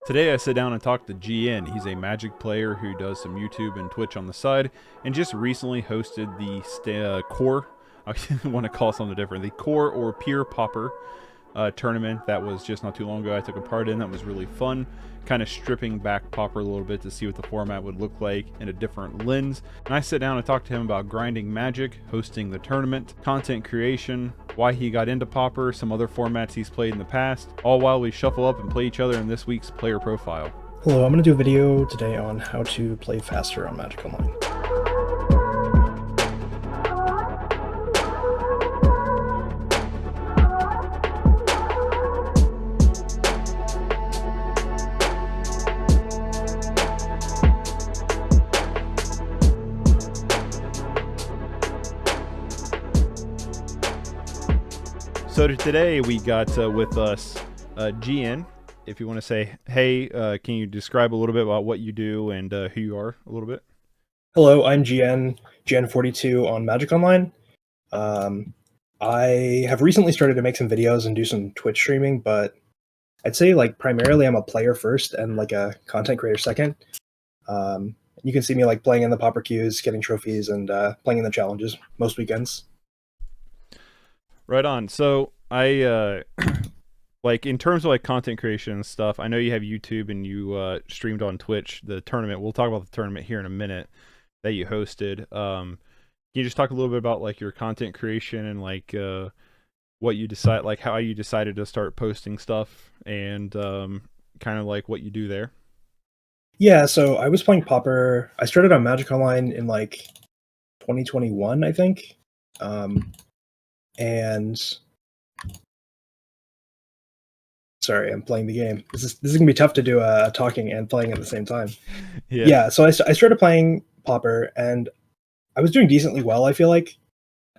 Today I sit down and talk to GN. He's a Magic player who does some YouTube and Twitch on the side, and just recently hosted the Core. I want to call it something different. The Core or Peer Pauper tournament that was just not too long ago. I took a part in. That was really fun. Kind of stripping back Pauper a little bit to see what the format would look like in a different lens. And I sit down and talk to him about grinding Magic, hosting the tournament, content creation, why he got into Pauper, some other formats he's played in the past, all while we shuffle up and play each other in this week's player profile. Hello, I'm going to do a video today on how to play faster on Magic Online. So today we got with us GN. If you want to say, hey, can you describe a little bit about what you do and who you are a little bit? Hello, I'm GN42 on Magic Online. I have recently started to make some videos and do some Twitch streaming, but I'd say like primarily I'm a player first and like a content creator second. You can see me like playing in the Pauper queues, getting trophies, and playing in the challenges most weekends. Right on. So I like in terms of like content creation and stuff, I know you have YouTube and you streamed on Twitch the tournament. We'll talk about the tournament here in a minute that you hosted. Can you just talk a little bit about like your content creation and like what you decide, like how you decided to start posting stuff and kind of like what you do there? Yeah, so I was playing Pauper. I started on Magic Online in like 2021, I think. And sorry, I'm playing the game. This is gonna be tough to do talking and playing at the same time. Yeah, so I started playing Pauper, and I was doing decently well, I feel like.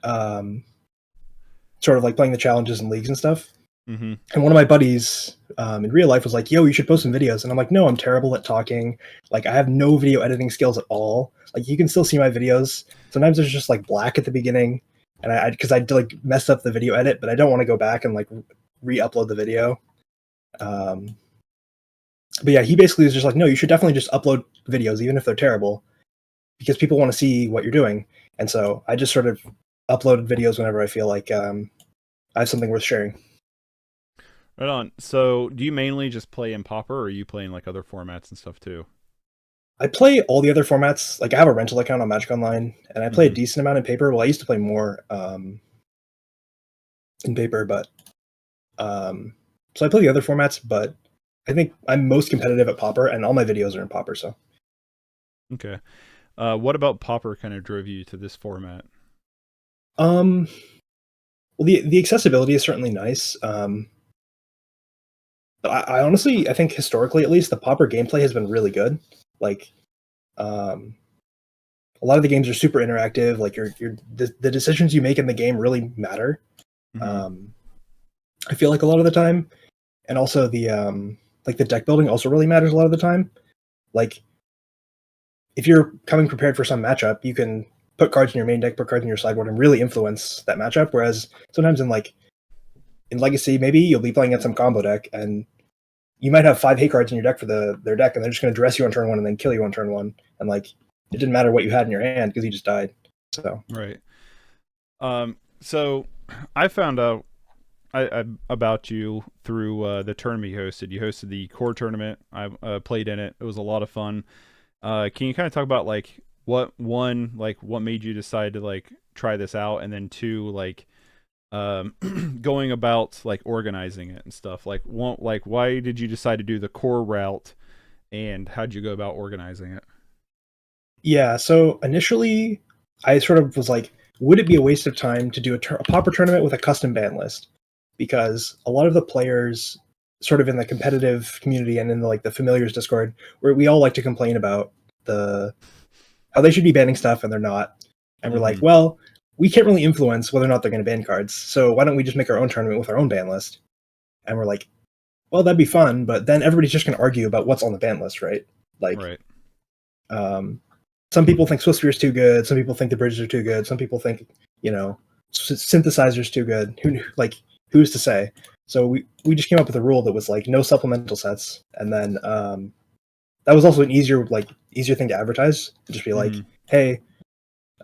Sort of like playing the challenges and leagues and stuff. Mm-hmm. And one of my buddies in real life was like, yo, you should post some videos. And I'm like, no, I'm terrible at talking. Like, I have no video editing skills at all. Like, you can still see my videos. Sometimes there's just like black at the beginning. And because I like messed up the video edit, but I don't want to go back and like re-upload the video. But yeah, he basically was just like, no, you should definitely just upload videos, even if they're terrible, because people want to see what you're doing. And so I just sort of uploaded videos whenever I feel like I have something worth sharing. Right on. So do you mainly just play in Pauper, or are you playing like other formats and stuff too? I play all the other formats. Like I have a rental account on Magic Online, and I play a decent amount in paper. Well, I used to play more in paper, but so I play the other formats. But I think I'm most competitive at Pauper, and all my videos are in Pauper. So okay, what about Pauper kind of drove you to this format? Well, the accessibility is certainly nice. But I honestly, I think historically, at least, the Pauper gameplay has been really good. Like, a lot of the games are super interactive. Like, the decisions you make in the game really matter. Mm-hmm. I feel like a lot of the time, and also the like the deck building also really matters a lot of the time. Like, if you're coming prepared for some matchup, you can put cards in your main deck, put cards in your sideboard, and really influence that matchup. Whereas sometimes in Legacy, maybe you'll be playing in some combo deck, and you might have 5 hate cards in your deck for their deck, and they're just going to dress you on turn 1 and then kill you on turn 1. And like, it didn't matter what you had in your hand because you just died. So right. So I found out about you through the tournament you hosted. You hosted the Core tournament. I played in it. It was a lot of fun. Can you kind of talk about like what made you decide to like try this out, and then 2, like going about like organizing it and stuff? Like why did you decide to do the Core route, and how'd you go about organizing it? yeah, so initially I sort of was like, would it be a waste of time to do a Pauper tournament with a custom ban list? Because a lot of the players sort of in the competitive community and in the familiars Discord, where we all like to complain about how they should be banning stuff and they're not. And we're like, well, we can't really influence whether or not they're going to ban cards. So why don't we just make our own tournament with our own ban list? And we're like, well, that'd be fun, but then everybody's just going to argue about what's on the ban list, right? Like, Right. Some people think Swiftspear is too good. Some people think the bridges are too good. Some people think, synthesizers too good. Who's to say? So we just came up with a rule that was like no supplemental sets, and then that was also an easier thing to advertise. Just be like, Mm-hmm. hey,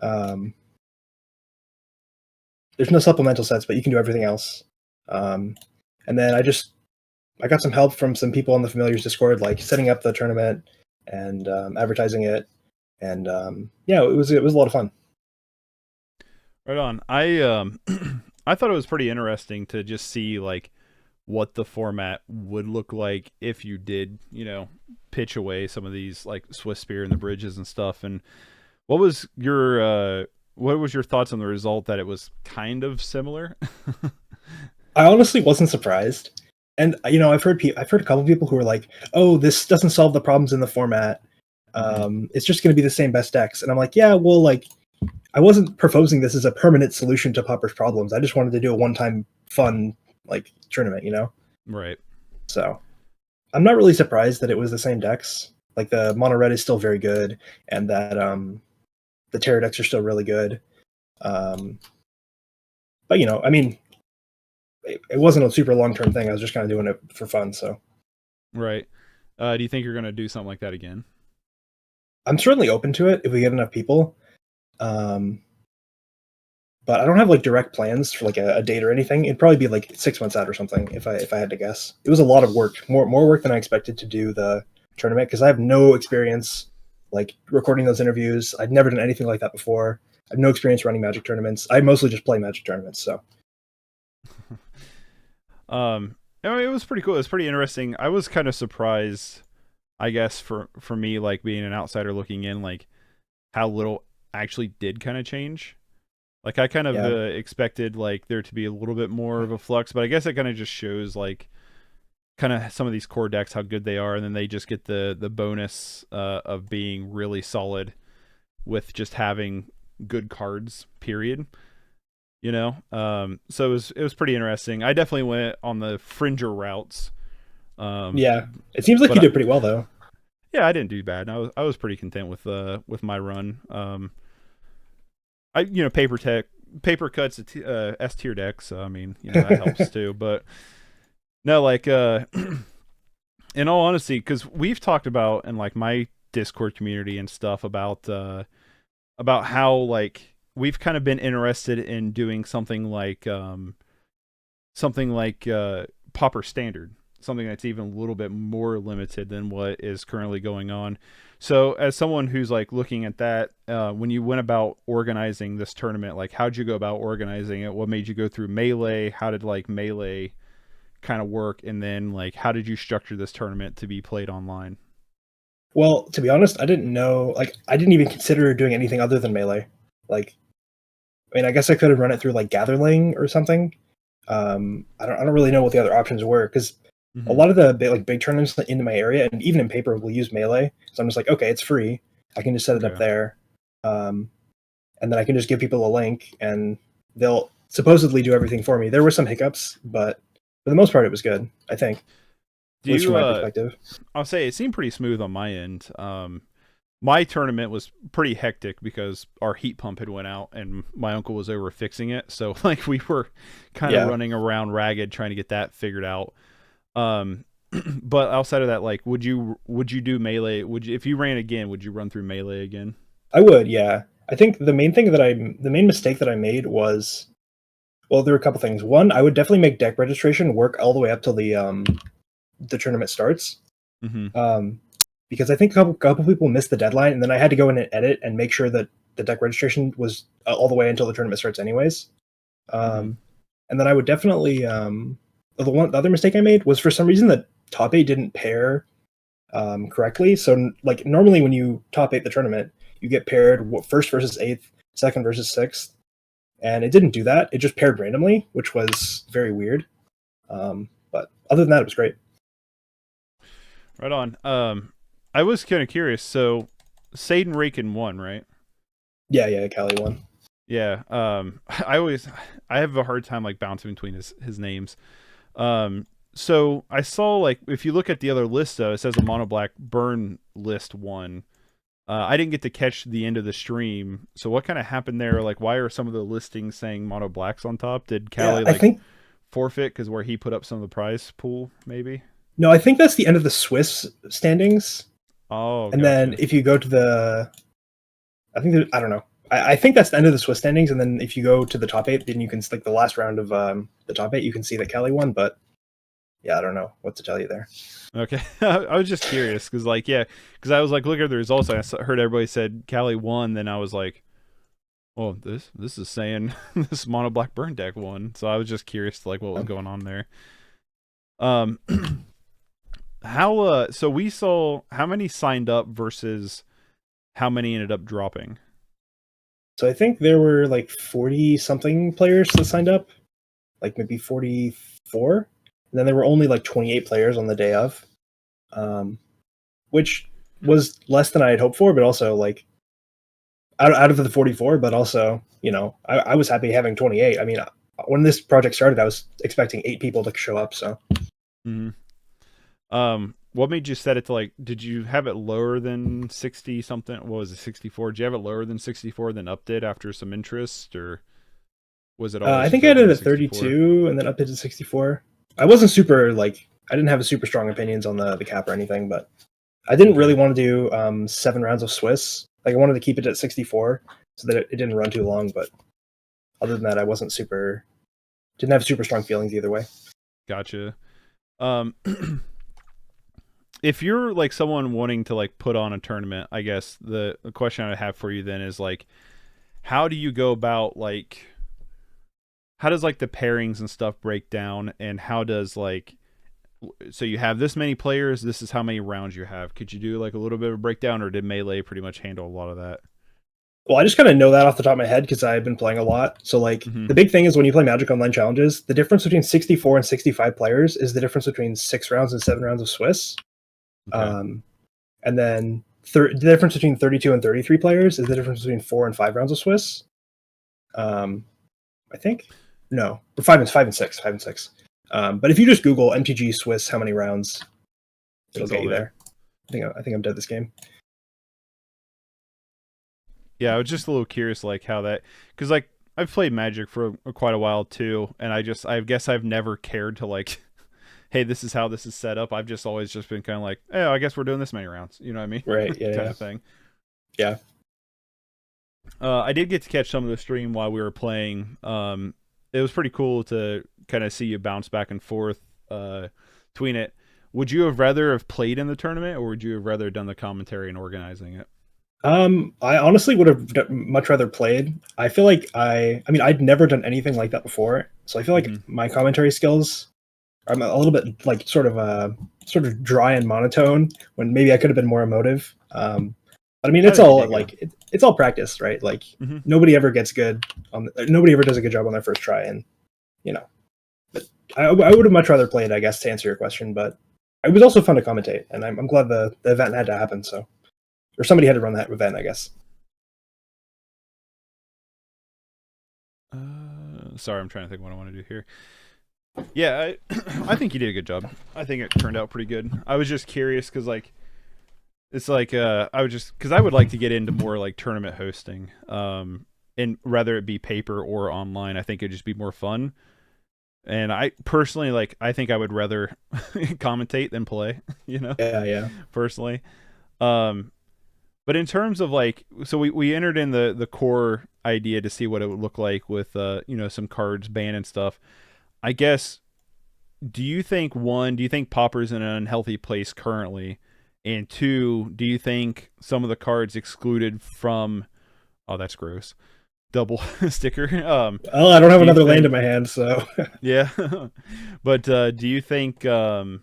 um, there's no supplemental sets, but you can do everything else. And then I got some help from some people on the Familiars Discord, like setting up the tournament and advertising it, and yeah, it was a lot of fun. Right on. I thought it was pretty interesting to just see like what the format would look like if you did, pitch away some of these like Swiss Spear and the bridges and stuff. And what was your thoughts on the result that it was kind of similar? I honestly wasn't surprised, and I've heard a couple of people who were like, "Oh, this doesn't solve the problems in the format. Mm-hmm. It's just going to be the same best decks." And I'm like, "Yeah, well, like, I wasn't proposing this as a permanent solution to Pauper's problems. I just wanted to do a one-time fun like tournament, you know." Right. So I'm not really surprised that it was the same decks. Like the mono red is still very good, and that the Terror decks are still really good. Um, but I mean, it wasn't a super long term thing. I was just kind of doing it for fun. So Right. Do you think you're gonna do something like that again? I'm certainly open to it if we get enough people. Um, but I don't have like direct plans for like a date or anything. It'd probably be like 6 months out or something if I had to guess. It was a lot of work, more work than I expected to do the tournament because I have no experience like recording those interviews. I'd never done anything like that before. I have no experience running Magic tournaments. I mostly just play Magic tournaments. So I mean, it was pretty cool. It was pretty interesting. I was kind of surprised, I guess, for me, like being an outsider looking in, like how little actually did kind of change. Like I kind of yeah, expected like there to be a little bit more of a flux, but I guess it kind of just shows like kind of some of these core decks how good they are, and then they just get the bonus of being really solid with just having good cards. Period. So it was pretty interesting. I definitely went on the fringer routes. Um, yeah. It seems like but you did pretty well though. yeah, I didn't do bad. I was pretty content with my run. I paper cuts S tier deck, so I mean that helps too. But no, like in all honesty, because we've talked about in like my Discord community and stuff about how like we've kind of been interested in doing something like Pauper Standard, something that's even a little bit more limited than what is currently going on. So, as someone who's like looking at that, when you went about organizing this tournament, like how'd you go about organizing it? What made you go through Melee? How did like Melee kind of work? And then like how did you structure this tournament to be played online? Well, to be honest, I didn't know. Like, I didn't even consider doing anything other than Melee. Like, I mean, I guess I could have run it through like Gatherling or something. I don't really know what the other options were because a Mm-hmm. lot of the big tournaments in my area and even in paper will use Melee. So I'm just like, okay, it's free. I can just set it up Okay. there, um, and then I can just give people a link and they'll supposedly do everything for me. There were some hiccups, but for the most part, it was good. I think, Do at least from you my perspective. I'll say it seemed pretty smooth on my end. My tournament was pretty hectic because our heat pump had went out and my uncle was over fixing it. So like we were kind of Yeah. running around ragged trying to get that figured out. Um, but outside of that, like, would you do Melee? Would you, if you ran again, would you run through Melee again? I would, yeah. I think the main mistake that I made was, well, there were a couple things. One, I would definitely make deck registration work all the way up till the tournament starts. Mm-hmm. Um, because I think a couple people missed the deadline, and then I had to go in and edit and make sure that the deck registration was all the way until the tournament starts, anyways. Mm-hmm. Um, and then I would definitely the other mistake I made was for some reason that top eight didn't pair correctly. So like normally when you top eight the tournament, you get paired first versus eighth, second versus sixth, and it didn't do that. It just paired randomly, which was very weird. But other than that, it was great. Right on. I was kind of curious. So, Saden Rakin won, right? Yeah, Cali won. Yeah. I have a hard time like bouncing between his names. So I saw like if you look at the other list though, it says a mono black burn list one. I didn't get to catch the end of the stream. So what kind of happened there? Like, why are some of the listings saying mono blacks on top? Did Yeah, Callie I like think forfeit because where he put up some of the prize pool, maybe. No, I think that's the end of the Swiss standings. Oh, And then gotcha. if you go to the, I don't know. I think that's the end of the Swiss standings. And then if you go to the top 8, then you can like the last round of the top 8, you can see that Kelly won. But yeah, I don't know what to tell you there. Okay, I was just curious because, like, yeah, because I was like looking at the results. Heard everybody said Callie won. Then I was like, "Oh, this is saying this mono black burn deck won." So I was just curious, like, what was going on there. Um, so we saw how many signed up versus how many ended up dropping. So I think there were like 40 something players that signed up, like maybe 44. And then there were only like 28 players on the day of, which was less than I had hoped for, but also like out of the 44, but also, I was happy having 28. I mean, when this project started, I was expecting 8 people to show up. So, Mm-hmm. What made you set it to like? Did you have it lower than 60 something? What was it, 64? Did you have it lower than 64, then upped it after some interest, or was it always I just think I had open it to at 64? 32 and then upped it to 64. I wasn't super like I didn't have a super strong opinions on the cap or anything, but I didn't really Okay. want to do 7 rounds of Swiss. Like I wanted to keep it at 64 so that it didn't run too long. But other than that, I didn't have super strong feelings either way. Gotcha. Um, if you're like someone wanting to like put on a tournament, I guess the question I have for you then is like, how do you go about like, how does like the pairings and stuff break down, and how does like, so you have this many players, this is how many rounds you have. Could you do like a little bit of a breakdown, or did Melee pretty much handle a lot of that? Well, I just kind of know that off the top of my head because I've been playing a lot. So, like, Mm-hmm. the big thing is when you play Magic Online challenges, the difference between 64 and 65 players is the difference between 6 rounds and 7 rounds of Swiss. Okay. And then the difference between 32 and 33 players is the difference between 4 and 5 rounds of Swiss. I think no, 5 and 6, 5 and 6. But if you just Google MTG Swiss, how many rounds, it'll It's get all you there. there. I think I'm dead this game. Yeah, I was just a little curious, like how that, because like I've played Magic for quite a while too, and I guess I've never cared to like, hey, this is how this is set up. I've just always just been kind of like, hey, I guess we're doing this many rounds. You know what I mean? Right? Yeah, Kind yeah, of thing. yeah. I did get to catch some of the stream while we were playing. It was pretty cool to kind of see you bounce back and forth between it. Would you have rather have played in the tournament, or would you have rather done the commentary and organizing it? I honestly would have much rather played. I feel like I mean, I'd never done anything like that before, so I feel like Mm-hmm. my commentary skills are a little bit like sort of dry and monotone when maybe I could have been more emotive. But I mean, I it's think you all did good. like it's all practice, right? Like Mm-hmm. nobody ever gets good nobody ever does a good job on their first try, and you know, but I would have much rather played, I guess, to answer your question. But it was also fun to commentate, and I'm glad the event had to happen. So, or somebody had to run that event, I guess. Sorry, I'm trying to think what I want to do here. Yeah, I think you did a good job. I think it turned out pretty good. I was just curious because like it's like I was just because I would like to get into more like tournament hosting, and rather it be paper or online. I think it'd just be more fun. And I personally like I think I would rather commentate than play. You know, Yeah, yeah. personally. Um, but in terms of like, so we entered in the core idea to see what it would look like with some cards banned and stuff. I guess, do you think Pauper's in an unhealthy place currently? And two, do you think some of the cards excluded from, oh, that's gross, double sticker? Well, I don't have Do you another land in think, my hand, so yeah, but do you think, do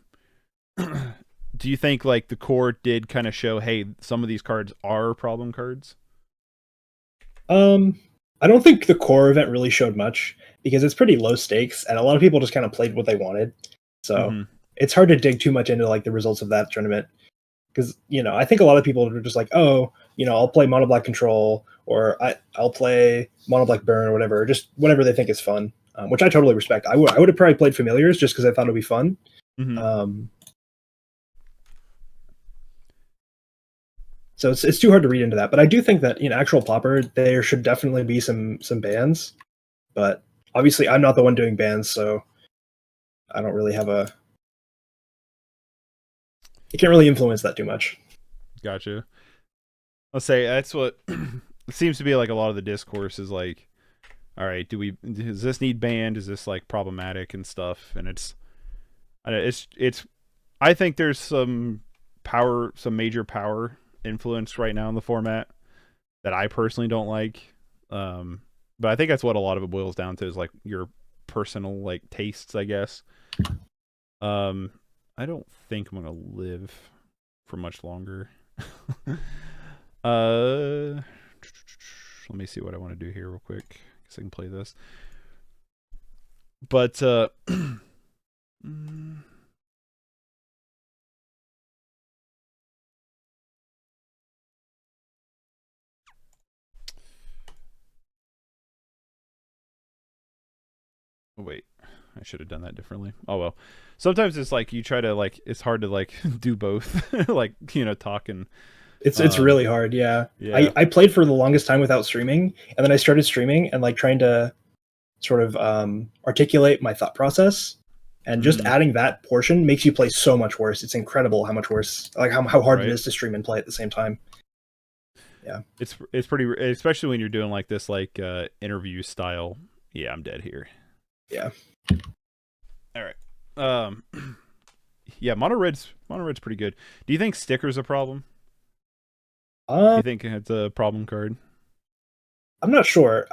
you think like the core did kind of show, hey, some of these cards are problem cards? um, I don't think the core event really showed much because it's pretty low stakes, and a lot of people just kind of played what they wanted. So Mm-hmm. it's hard to dig too much into like the results of that tournament because I think a lot of people are just like, oh, I'll play mono black control or I'll play mono black burn or whatever, just whatever they think is fun, which I totally respect. I would have probably played familiars just because I thought it'd be fun. Mm-hmm. Um, So it's too hard to read into that. But I do think that in actual Pauper, there should definitely be some bans. But obviously, I'm not the one doing bans, so I don't really have a. You can't really influence that too much. Gotcha. Let's say that's what it seems to be like a lot of the discourse is like, all right, does this need banned? Is this like problematic and stuff? And it's I think there's some major power influence right now in the format that I personally don't like. But I think that's what a lot of it boils down to is like your personal like tastes, I guess. I don't think I'm gonna live for much longer. Let me see what I want to do here real quick. Guess I can play this. But oh, wait, I should have done that differently. Oh well. Sometimes it's like you try to like it's hard to like do both, like talk and It's really hard. Yeah. yeah. I played for the longest time without streaming, and then I started streaming and like trying to sort of articulate my thought process. And just adding that portion makes you play so much worse. It's incredible how much worse, like how hard Right. it is to stream and play at the same time. Yeah. It's pretty, especially when you're doing like this like interview style. Yeah, I'm dead here. Yeah. All right. Yeah, mono red's pretty good. Do you think sticker's a problem? Do you think it's a problem card? I'm not sure.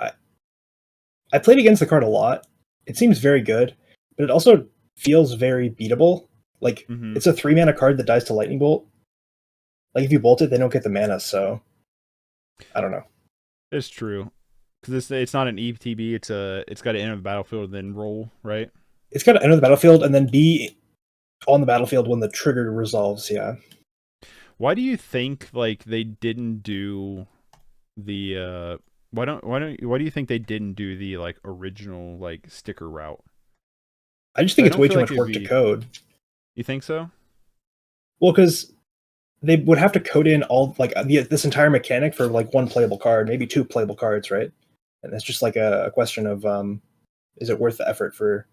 I played against the card a lot. It seems very good, but it also feels very beatable. Like it's a 3-mana card that dies to lightning bolt. Like if you bolt it, they don't get the mana. So I don't know. It's true because it's not an ETB. It's got to enter the battlefield and then roll, right? It's got to enter the battlefield and then be on the battlefield when the trigger resolves. Yeah. Why do you think like they didn't do the why do you think they didn't do the like original like sticker route? I just think it's way too much work to code. You think so? Well, because they would have to code in all like this entire mechanic for like one playable card, maybe 2 playable cards, right? And it's just like a question of is it worth the effort for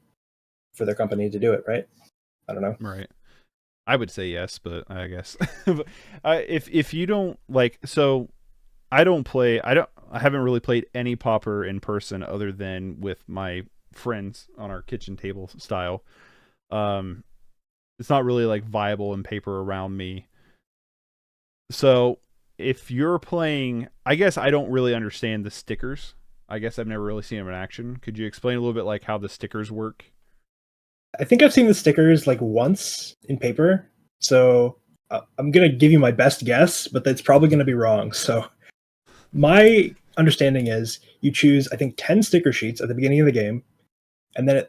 their company to do it, right? I don't know. Right. I would say yes, but I guess if you don't like, so I haven't really played any Pauper in person other than with my friends on our kitchen table style. It's not really like viable in paper around me. So if you're playing, I guess I don't really understand the stickers. I guess I've never really seen them in action. Could you explain a little bit like how the stickers work? I think I've seen the stickers like once in paper, so I'm gonna give you my best guess, but that's probably gonna be wrong. So my understanding is you choose, I think, 10 sticker sheets at the beginning of the game, and then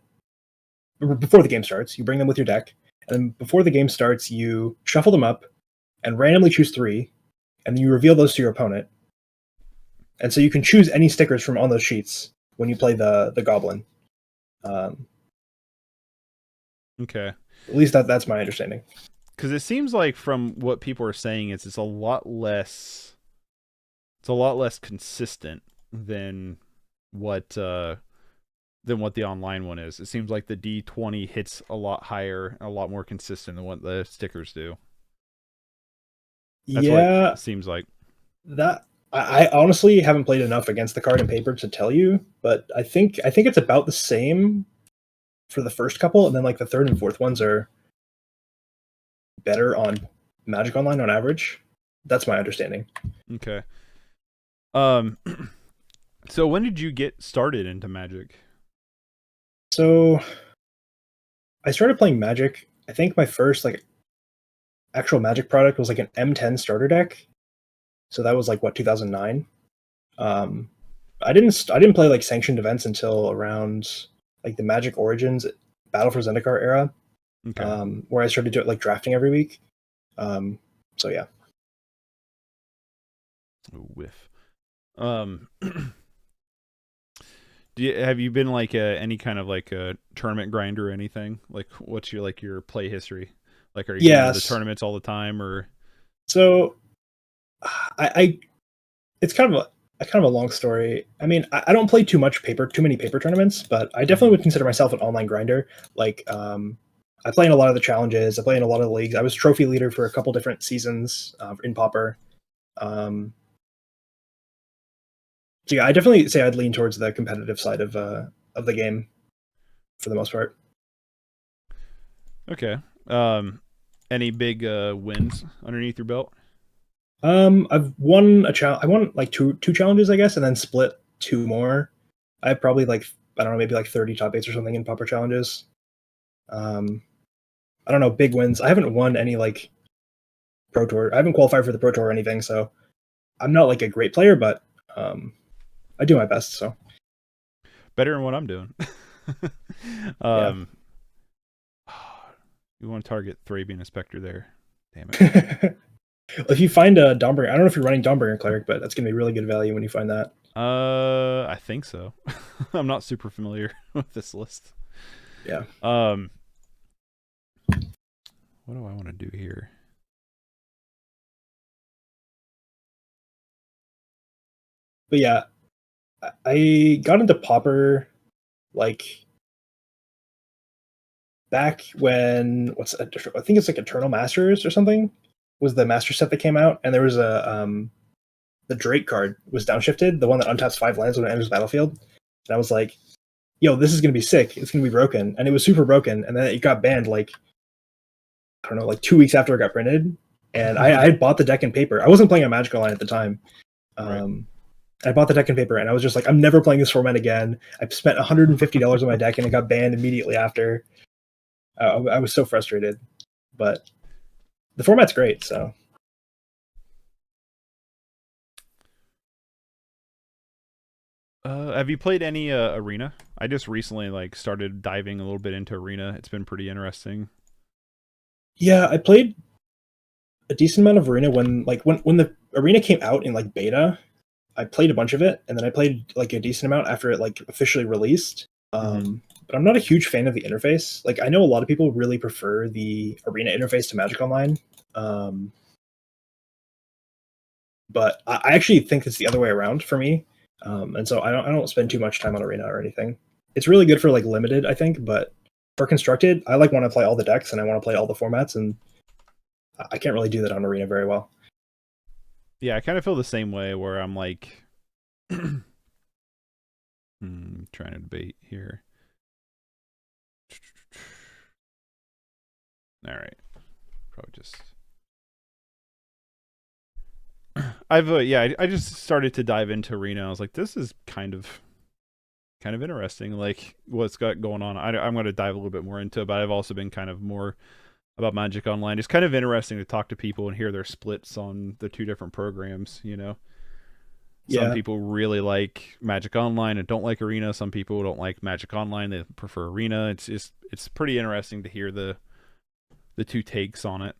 before the game starts, you bring them with your deck, and then before the game starts, you shuffle them up and randomly choose 3, and then you reveal those to your opponent. And so you can choose any stickers from on those sheets when you play the goblin. Okay. At least that's my understanding. Because it seems like from what people are saying, it's a lot less consistent than what the online one is. It seems like the D20 hits a lot higher, a lot more consistent than what the stickers do. That's what it seems like. That I honestly haven't played enough against the card and paper to tell you, but I think it's about the same for the first couple, and then like the third and fourth ones are better on Magic Online on average. That's my understanding. Okay. So when did you get started into Magic? So I started playing Magic. I think my first like actual Magic product was like an M10 starter deck. So that was like what, 2009. I didn't play like sanctioned events until around like the Magic Origins Battle for Zendikar era. Okay. Where I started like drafting every week. So yeah. Whiff. Have you been like any kind of like a tournament grinder or anything? Like, what's your play history? Like, are you going to the tournaments all the time, or? So, I it's kind of kind of a long story. I mean, I don't play too many paper tournaments, but I definitely Hmm. would consider myself an online grinder. Like, I play in a lot of the challenges. I play in a lot of the leagues. I was trophy leader for a couple different seasons in Pauper. Um, so yeah, I definitely say I'd lean towards the competitive side of the game for the most part. Okay. Any big wins underneath your belt? I've won a challenge. I won like two challenges, I guess, and then split two more. I have probably like I don't know, maybe like 30 top eights or something in Pauper challenges. Um, I don't know, big wins. I haven't won any like pro tour. I haven't qualified for the pro tour or anything, so I'm not like a great player, but um, I do my best. So Better than what I'm doing. yeah. um, you want to target Thrabian Inspector there. Damn it. If you find a Dawnbringer, I don't know if you're running Dawnbringer Cleric, but that's gonna be really good value when you find that. I think so. I'm not super familiar with this list. Yeah. What do I want to do here? But yeah, I got into Pauper like back when I think it's like Eternal Masters or something was the master set that came out, and there was a the Drake card was downshifted, the one that untaps 5 lands when it enters the battlefield, and I was like, "Yo, this is gonna be sick. It's gonna be broken," and it was super broken, and then it got banned like I don't know, like 2 weeks after it got printed, and I had bought the deck in paper. I wasn't playing on Magic Online at the time. Right. Um, I bought the deck in paper, and I was just like, I'm never playing this format again. I spent $150 on my deck, and it got banned immediately after. I was so frustrated, but the format's great. So Have you played any Arena? I just recently like started diving a little bit into Arena. It's been pretty interesting. yeah, I played a decent amount of Arena when the Arena came out in like beta. I played a bunch of it, and then I played like a decent amount after it like officially released. Mm-hmm. But I'm not a huge fan of the interface. Like I know a lot of people really prefer the Arena interface to Magic Online. Um, but I actually think it's the other way around for me. And so I don't spend too much time on Arena or anything. It's really good for like limited, I think, but for constructed, I like want to play all the decks and I want to play all the formats, and I can't really do that on Arena very well. Yeah, I kind of feel the same way where I'm like, trying to debate here. All right, probably just. I just started to dive into Arena. I was like, this is kind of interesting, like what's got going on. I'm going to dive a little bit more into it, but I've also been kind of more about Magic Online. It's kind of interesting to talk to people and hear their splits on the two different programs. Some Yeah, people really like Magic Online and don't like Arena. Some people don't like Magic Online; they prefer Arena. It's pretty interesting to hear the two takes on it.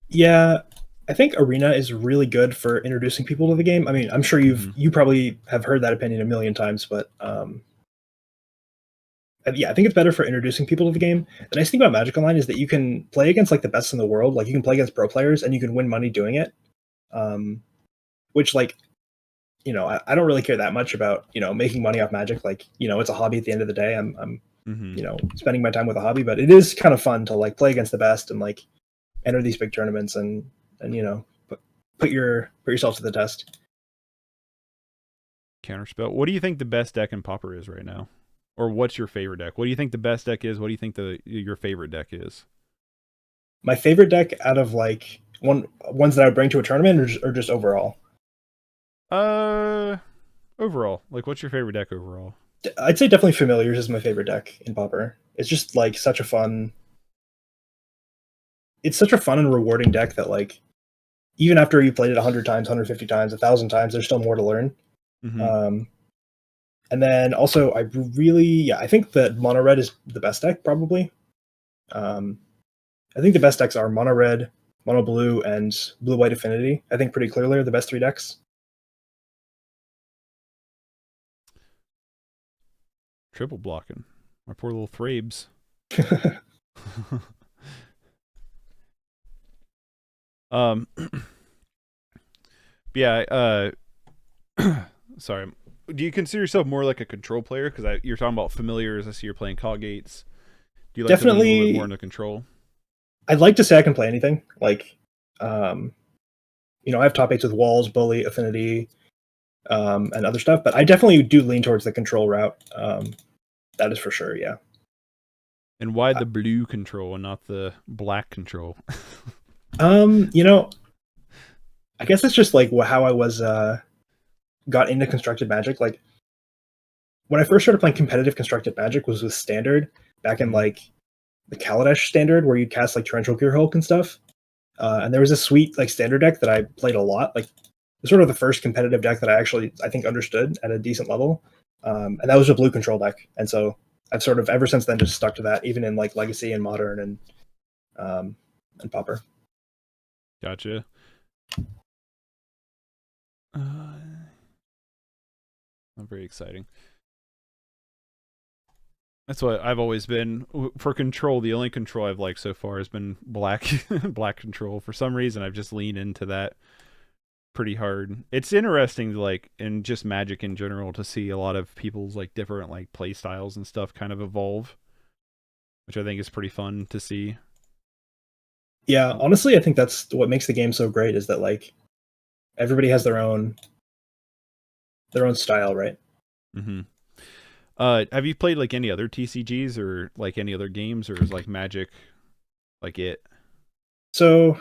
yeah. I think Arena is really good for introducing people to the game. I mean, I'm sure Mm-hmm. you probably have heard that opinion a million times, but yeah, I think it's better for introducing people to the game. The nice thing about Magic Online is that you can play against like the best in the world. Like you can play against pro players and you can win money doing it. Um, which like I don't really care that much about making money off Magic. Like it's a hobby at the end of the day. I'm Mm-hmm. spending my time with a hobby, but it is kind of fun to like play against the best and like enter these big tournaments and put yourself to the test. Counterspell. What do you think the best deck in Pauper is right now? Or what's your favorite deck? What do you think the best deck is? What do you think your favorite deck is? My favorite deck out of like ones that I would bring to a tournament or just overall. Uh, Overall, like, what's your favorite deck overall? I'd say definitely Familiars is my favorite deck in Pauper. It's just like such a fun. It's such a fun and rewarding deck that like even after you played it 100 times, 150 times, 1,000 times, there's still more to learn. Mm-hmm. Um, and then also, I think that Mono Red is the best deck probably. Um, I think the best decks are Mono Red, Mono Blue, and Blue White Affinity. I think pretty clearly are the best three decks. Triple blocking. My poor little Thrabes. um, yeah. Sorry. Do you consider yourself more like a control player? Because you're talking about familiars. I see you're playing call gates. Do you like to lean a little bit more Definitely, into control? I'd like to say I can play anything. Like, um, I have top eights with walls, bully, affinity, and other stuff. But I definitely do lean towards the control route. That is for sure. Yeah. And why the blue control and not the black control? Um, you know, I guess it's just like how I was got into constructed magic. Like when I first started playing competitive constructed magic was with standard back in Mhm. like the Kaladesh standard where you'd cast like torrential gear hulk and stuff. And there was a sweet like standard deck that I played a lot. Like sort of the first competitive deck that I think understood at a decent level. And that was a blue control deck. And so I've sort of ever since then just stuck to that, even in like legacy and modern um, and pauper. Gotcha. Not very exciting. That's what I've always been for control. The only control I've liked so far has been black, black control. For some reason, I've just leaned into that pretty hard. It's interesting to like, and just Magic in general, to see a lot of people's like different like play styles and stuff kind of evolve, which I think is pretty fun to see. Yeah, honestly, I think that's what makes the game so great is that like everybody has their own style, right? Mm-hmm. Have you played like any other TCGs or like any other games, or is like Magic like it? So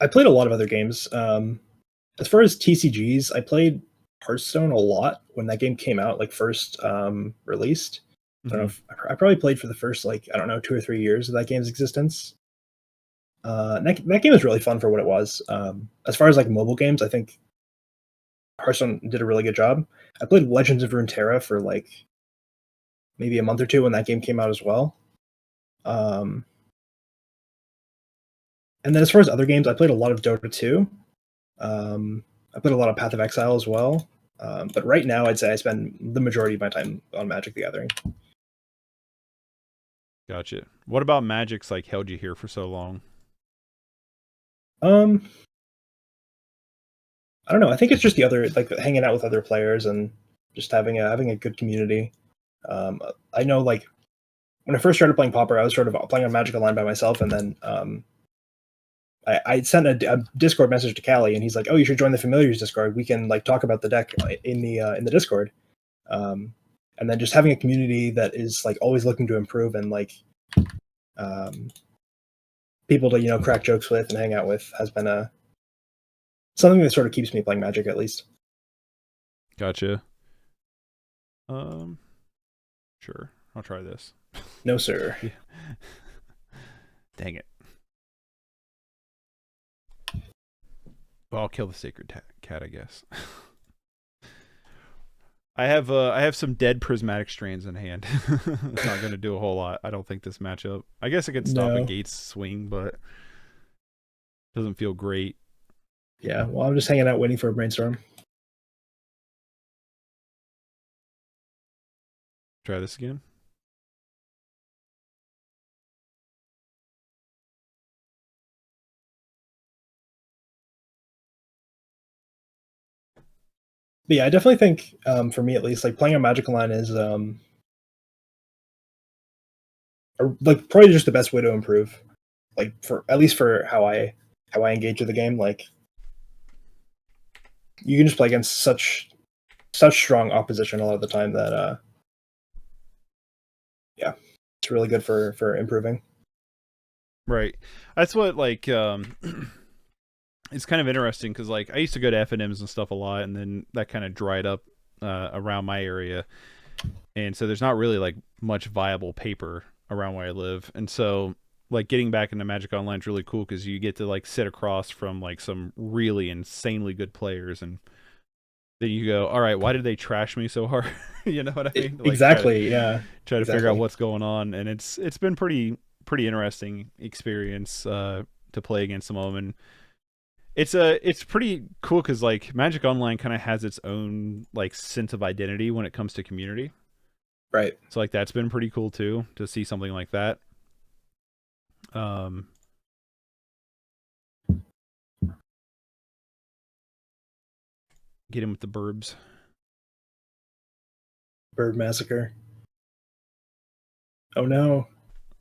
I played a lot of other games. As far as TCGs, I played Hearthstone a lot when that game came out, like first released. I don't know Mm-hmm. if I probably played for the first like I don't know 2 or 3 years of that game's existence. That game was really fun for what it was. As far as like mobile games, I think Hearthstone did a really good job. I played Legends of Runeterra for like maybe a month or two when that game came out as well. Um, and then as far as other games, I played a lot of Dota 2. I played a lot of Path of Exile as well. But right now, I'd say I spend the majority of my time on Magic the Gathering. Gotcha. What about Magic's like held you here for so long? Um, I don't know. I think it's just the other like hanging out with other players and just having a good community. I know like when I first started playing Pauper, I was sort of playing on Magic Online by myself, and then I sent a Discord message to Callie, and he's like, "Oh, you should join the Familiars Discord. We can like talk about the deck in the Discord." Um, and then just having a community that is like always looking to improve and like um, people to crack jokes with and hang out with has been a something that sort of keeps me playing Magic at least. Gotcha. Um, sure. I'll try this. No, sir. Yeah. Dang it. Well, I'll kill the sacred cat, I guess. I have some dead prismatic strands in hand. It's not going to do a whole lot. I don't think this matchup. I guess I could stop a No. Gates swing, but doesn't feel great. Yeah. Well, I'm just hanging out waiting for a brainstorm. Try this again. But yeah, I definitely think for me at least, like playing on Magic Online is like probably just the best way to improve. Like for at least for how I engage with the game. Like you can just play against such strong opposition a lot of the time that yeah, it's really good for improving. Right. That's what like it's kind of interesting because like I used to go to F&Ms and stuff a lot, and then that kind of dried up around my area, and so there's not really like much viable paper around where I live, and so like getting back into Magic Online is really cool because you get to like sit across from like some really insanely good players, and then you go, all right, why did they trash me so hard? You know what I mean? Like Exactly. Yeah. try to figure out Exactly. what's going on, and it's been pretty interesting experience to play against some of them, and it's pretty cool because like Magic Online kind of has its own like sense of identity when it comes to community. Right. So like that's been pretty cool too to see something like that. Um, Get him with the burbs. Bird Massacre. Oh no.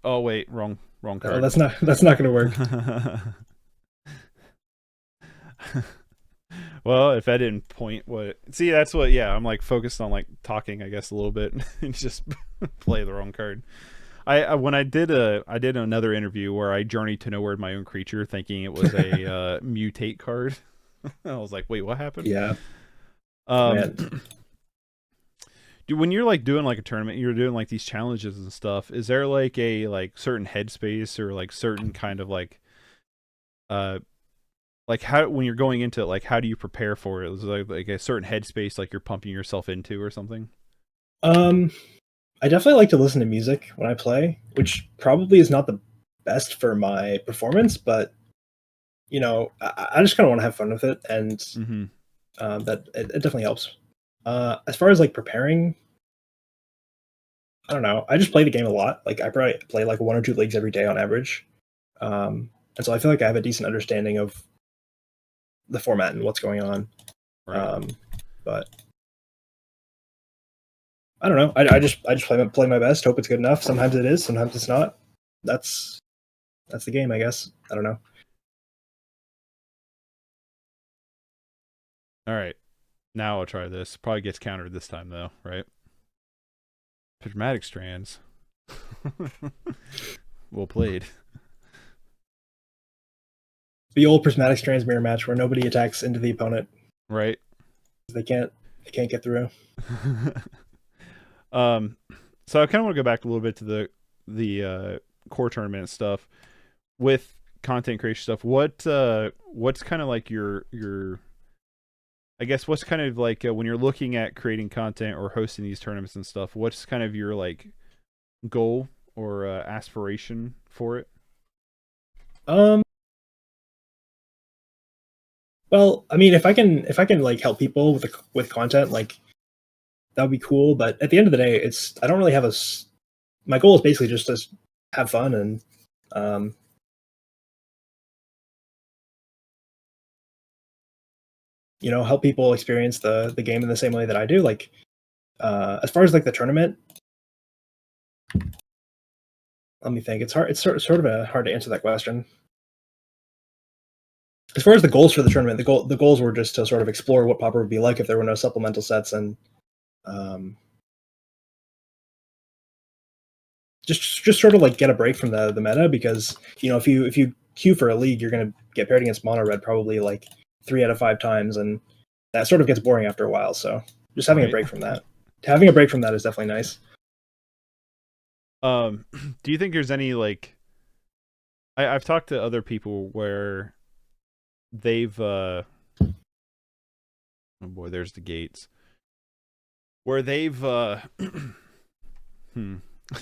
Oh wait, wrong Oh, card. that's not going to work. Well, if I didn't point what, see, that's what. Yeah, I'm like focused on like talking, I guess, a little bit, and just play the wrong card. When I did another interview where I journeyed to nowhere with my own creature, thinking it was a mutate card. I was like, wait, what happened? Yeah. Man. When you're like doing like a tournament, you're doing like these challenges and stuff. Is there like a like certain headspace or like certain kind of like how when you're going into it, like how do you prepare for it? Is there like a certain headspace like you're pumping yourself into or something? I definitely like to listen to music when I play, which probably is not the best for my performance, but I just kind of want to have fun with it, and that it definitely helps. As far as like preparing, I don't know. I just play the game a lot. Like I probably play like 1 or 2 leagues every day on average, and so I feel like I have a decent understanding of the format and what's going on. Right. But I don't know. I just play my best. Hope it's good enough. Sometimes it is. Sometimes it's not. That's the game, I guess. I don't know. All right. Now I'll try this. Probably gets countered this time though, right? Dramatic strands. Well played. The old prismatic strands mirror match where nobody attacks into the opponent. Right. They can't get through. So I kind of want to go back a little bit to the core tournament stuff with content creation stuff. What's kind of like your I guess what's kind of like when you're looking at creating content or hosting these tournaments and stuff, what's kind of your like goal or aspiration for it? Well, I mean, if I can like help people with content, like that would be cool. But at the end of the day, I don't really have my goal is basically just to have fun and help people experience the game in the same way that I do. Like as far as like the tournament, let me think. It's hard. It's sort of hard to answer that question. As far as the goals for the tournament, the goals were just to sort of explore what Pauper would be like if there were no supplemental sets, and just sort of like get a break from the meta, because if you queue for a league, you're going to get paired against mono red probably like 3 out of 5 times, and that sort of gets boring after a while. So just having a break from that, is definitely nice. Do you think there's any like I've talked to other people where they've oh boy, there's the gates. Where they've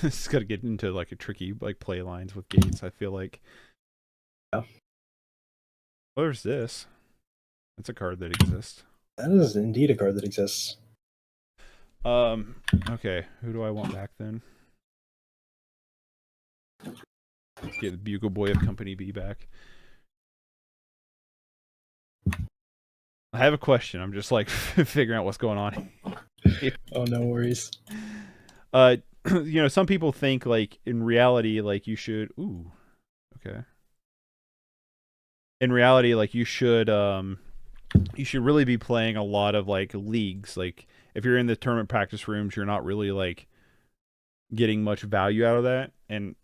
it's got to get into like a tricky like play lines with gates, I feel like. Yeah. Oh, there's this. That's a card that exists. That is indeed a card that exists. Okay, who do I want back then? Get the Bugle Boy of Company B back. I have a question. I'm just like figuring out what's going on. Oh, no worries. Some people think like in reality, like you should. Ooh, okay. In reality, like you should really be playing a lot of like leagues. Like if you're in the tournament practice rooms, you're not really like getting much value out of that. And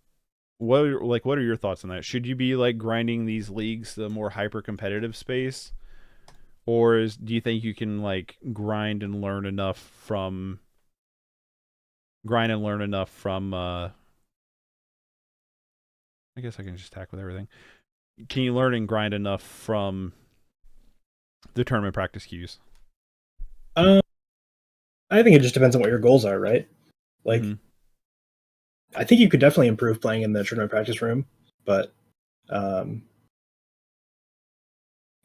what are your thoughts on that? Should you be like grinding these leagues, the more hyper competitive space? Or do you think you can like grind and learn enough from I guess I can just tack with everything. Can you learn and grind enough from the tournament practice cues? I think it just depends on what your goals are, right? Like, I think you could definitely improve playing in the tournament practice room, but I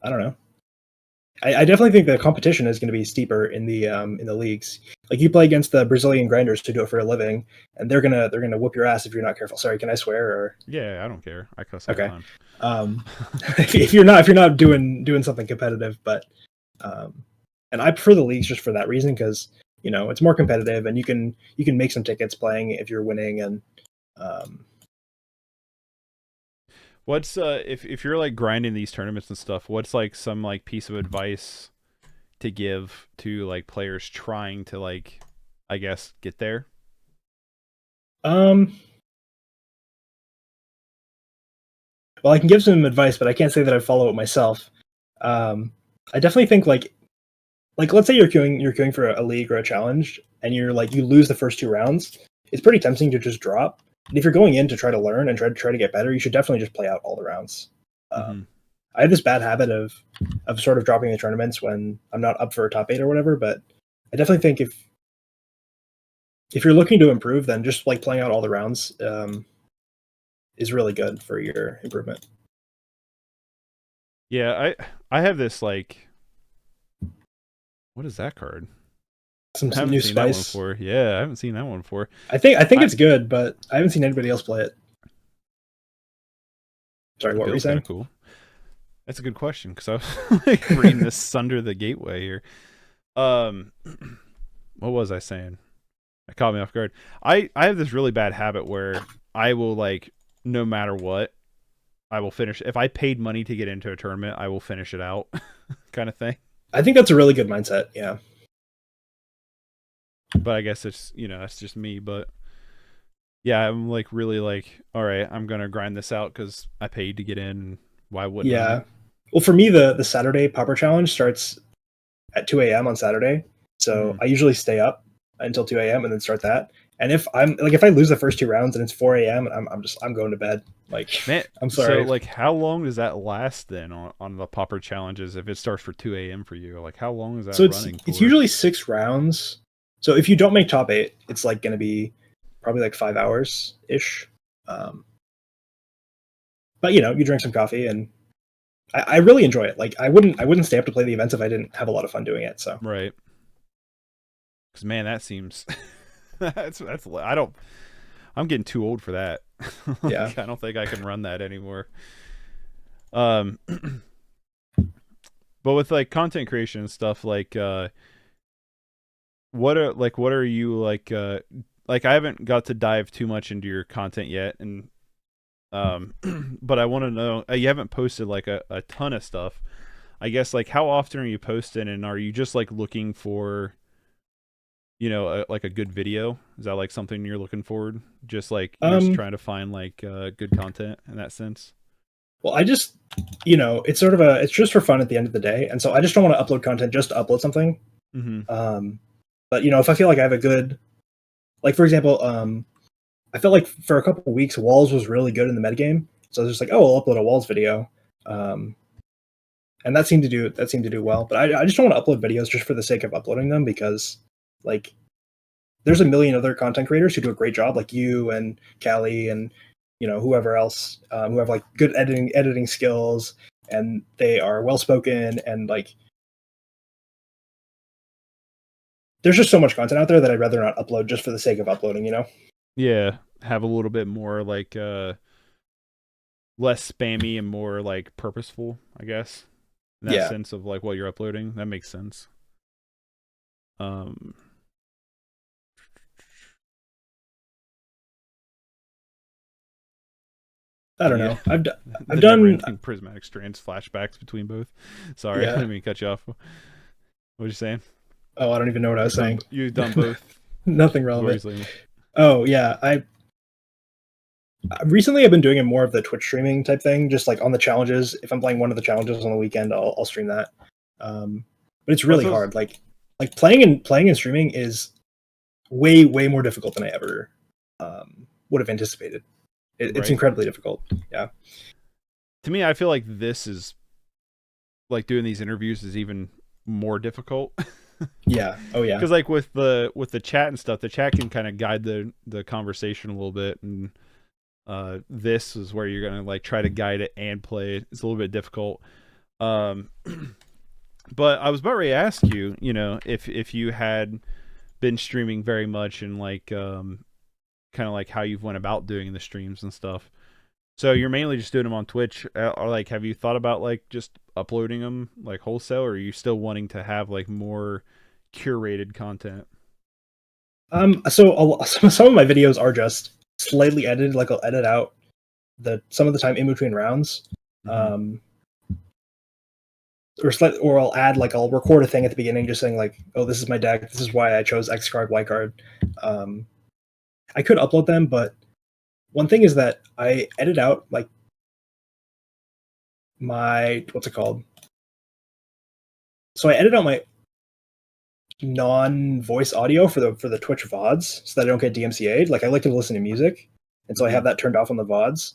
don't know. I definitely think the competition is going to be steeper in the leagues. Like you play against the Brazilian grinders to do it for a living, and they're gonna whoop your ass if you're not careful. Sorry, can I swear? Or yeah, I don't care. I cuss all the time. If you're not doing something competitive, but And I prefer the leagues just for that reason because it's more competitive and you can make some tickets playing if you're winning and um, What's if you're like grinding these tournaments and stuff, what's like some like piece of advice to give to like players trying to like I guess get there? um well, I can give some advice, but I can't say that I follow it myself. I definitely think like let's say you're queuing for a league or a challenge and you lose the first two rounds. It's pretty tempting to just drop. And if you're going in to try to learn and try to get better, you should definitely just play out all the rounds. Mm-hmm. I have this bad habit of sort of dropping the tournaments when I'm not up for a top 8 or whatever, but I definitely think if you're looking to improve, then just like playing out all the rounds is really good for your improvement. Yeah, I have this like what is that card? Some I haven't new seen that one spice. before. Yeah, I haven't seen that one before. I think I it's good, but I haven't seen anybody else play it. Sorry, it what were you feels kind saying? of cool. That's a good question because I was like reading this under the gateway here. Um, what was I saying? It caught me off guard. I have this really bad habit where I will like no matter what, I will finish. If I paid money to get into a tournament, I will finish it out, kind of thing. I think that's a really good mindset. Yeah. But I guess it's that's just me. But yeah, I'm like really like all right, I'm gonna grind this out because I paid to get in. Why wouldn't I? Yeah. Well, for me, the Saturday Pauper Challenge starts at 2 a.m. on Saturday, so Mm-hmm. I usually stay up until 2 a.m. and then start that. And if I lose the first two rounds and it's 4 a.m., I'm going to bed. Like, Man, I'm so sorry. like how long does that last then on the popper challenges if it starts for 2 a.m. for you? Like how long is that So running it's for? usually 6 rounds. So if you don't make top 8, it's like going to be probably like 5 hours ish. Um, but you drink some coffee and I really enjoy it. Like I wouldn't stay up to play the events if I didn't have a lot of fun doing it. So Right. Because man, that seems that's I don't I'm getting too old for that. yeah. Like, I don't think I can run that anymore. Um, but with like content creation and stuff, like what are you like I haven't got to dive too much into your content yet, and but I want to know you haven't posted like a ton of stuff. I guess like how often are you posting, and are you just like looking for like a good video? Is that like something you're looking forward? Just like you're just Um, trying to find like good content in that sense. well, I just it's sort of it's just for fun at the end of the day, and so I just don't want to upload content just to upload something. Mm-hmm. Um, but if I feel like I have a good, like for example, I felt like for a couple of weeks Walls was really good in the metagame, so I was just like, oh, I'll upload a Walls video, um, and that seemed to do well. But I just don't want to upload videos just for the sake of uploading them because like there's a million other content creators who do a great job, like you and Callie and whoever else who have like good editing skills and they are well spoken and like there's just so much content out there that I'd rather not upload just for the sake of uploading. Yeah, have a little bit more like less spammy and more like purposeful, I guess. In that Yeah, sense of like what you're uploading. That makes sense. Um I don't yeah. know. I've The never done ending prismatic strands flashbacks between both. Sorry, I yeah. didn't mean to cut you off. What were you saying? Oh, I don't even know what I was saying. You've done both. Nothing What were you relevant. saying? Oh yeah, I recently I've been doing more of the Twitch streaming type thing, just like on the challenges. If I'm playing one of the challenges on the weekend, I'll stream that. But it's Well, really hard. Like playing and streaming is way more difficult than I ever would have anticipated. It's right. incredibly difficult. Yeah. To me, I feel like this is like doing these interviews is even more difficult. Yeah. Oh yeah. Because like with the chat and stuff, the chat can kind of guide the conversation a little bit, and this is where you're gonna like try to guide it and play it. It's a little bit difficult. Um, but I was about ready to ask you, if you had been streaming very much and like kind of like how you've went about doing the streams and stuff. So you're mainly just doing them on Twitch, or like, have you thought about like just uploading them like wholesale, or are you still wanting to have like more curated content? So some of my videos are just slightly edited. Like I'll edit out some of the time in between rounds, Mm-hmm. um, or I'll add like I'll record a thing at the beginning, just saying like, oh, this is my deck. This is why I chose X card, Y card. Um, I could upload them, but one thing is that I edit out like my what's it called? So I edit out my non-voice audio for the Twitch VODs so that I don't get DMCA'd. Like I like to listen to music, and so I Mm-hmm. have that turned off on the VODs.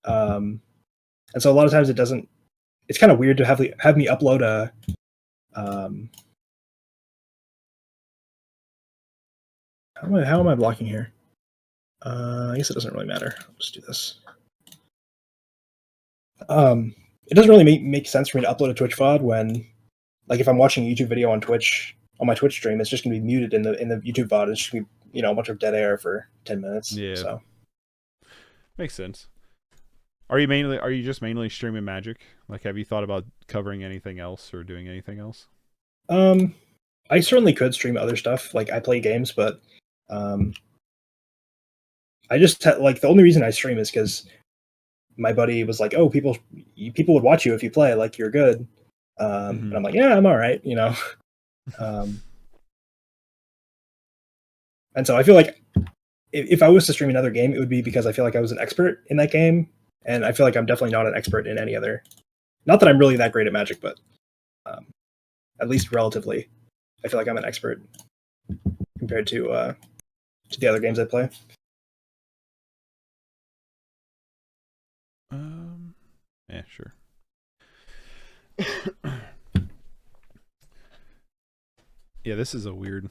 Um, and so a lot of times it doesn't. It's kind of weird to have me upload a. Um, how am I blocking here? I guess it doesn't really matter. I'll just do this. It doesn't really make sense for me to upload a Twitch VOD when, like, if I'm watching a YouTube video on Twitch on my Twitch stream, it's just gonna be muted in the YouTube VOD. It's just gonna be a bunch of dead air for 10 minutes. Yeah, So makes sense. Are you just mainly streaming Magic? Like, have you thought about covering anything else or doing anything else? um, I certainly could stream other stuff. Like I play games, but um, I just like the only reason I stream is because my buddy was like, "Oh, people would watch you if you play. Like you're good." And Mm-hmm. I'm like, "Yeah, I'm all right," you know. Um, and so I feel like if I was to stream another game, it would be because I feel like I was an expert in that game, and I feel like I'm definitely not an expert in any other. Not that I'm really that great at Magic, but um, at least relatively, I feel like I'm an expert compared to the other games I play. Um, yeah, sure. Yeah, this is a weird,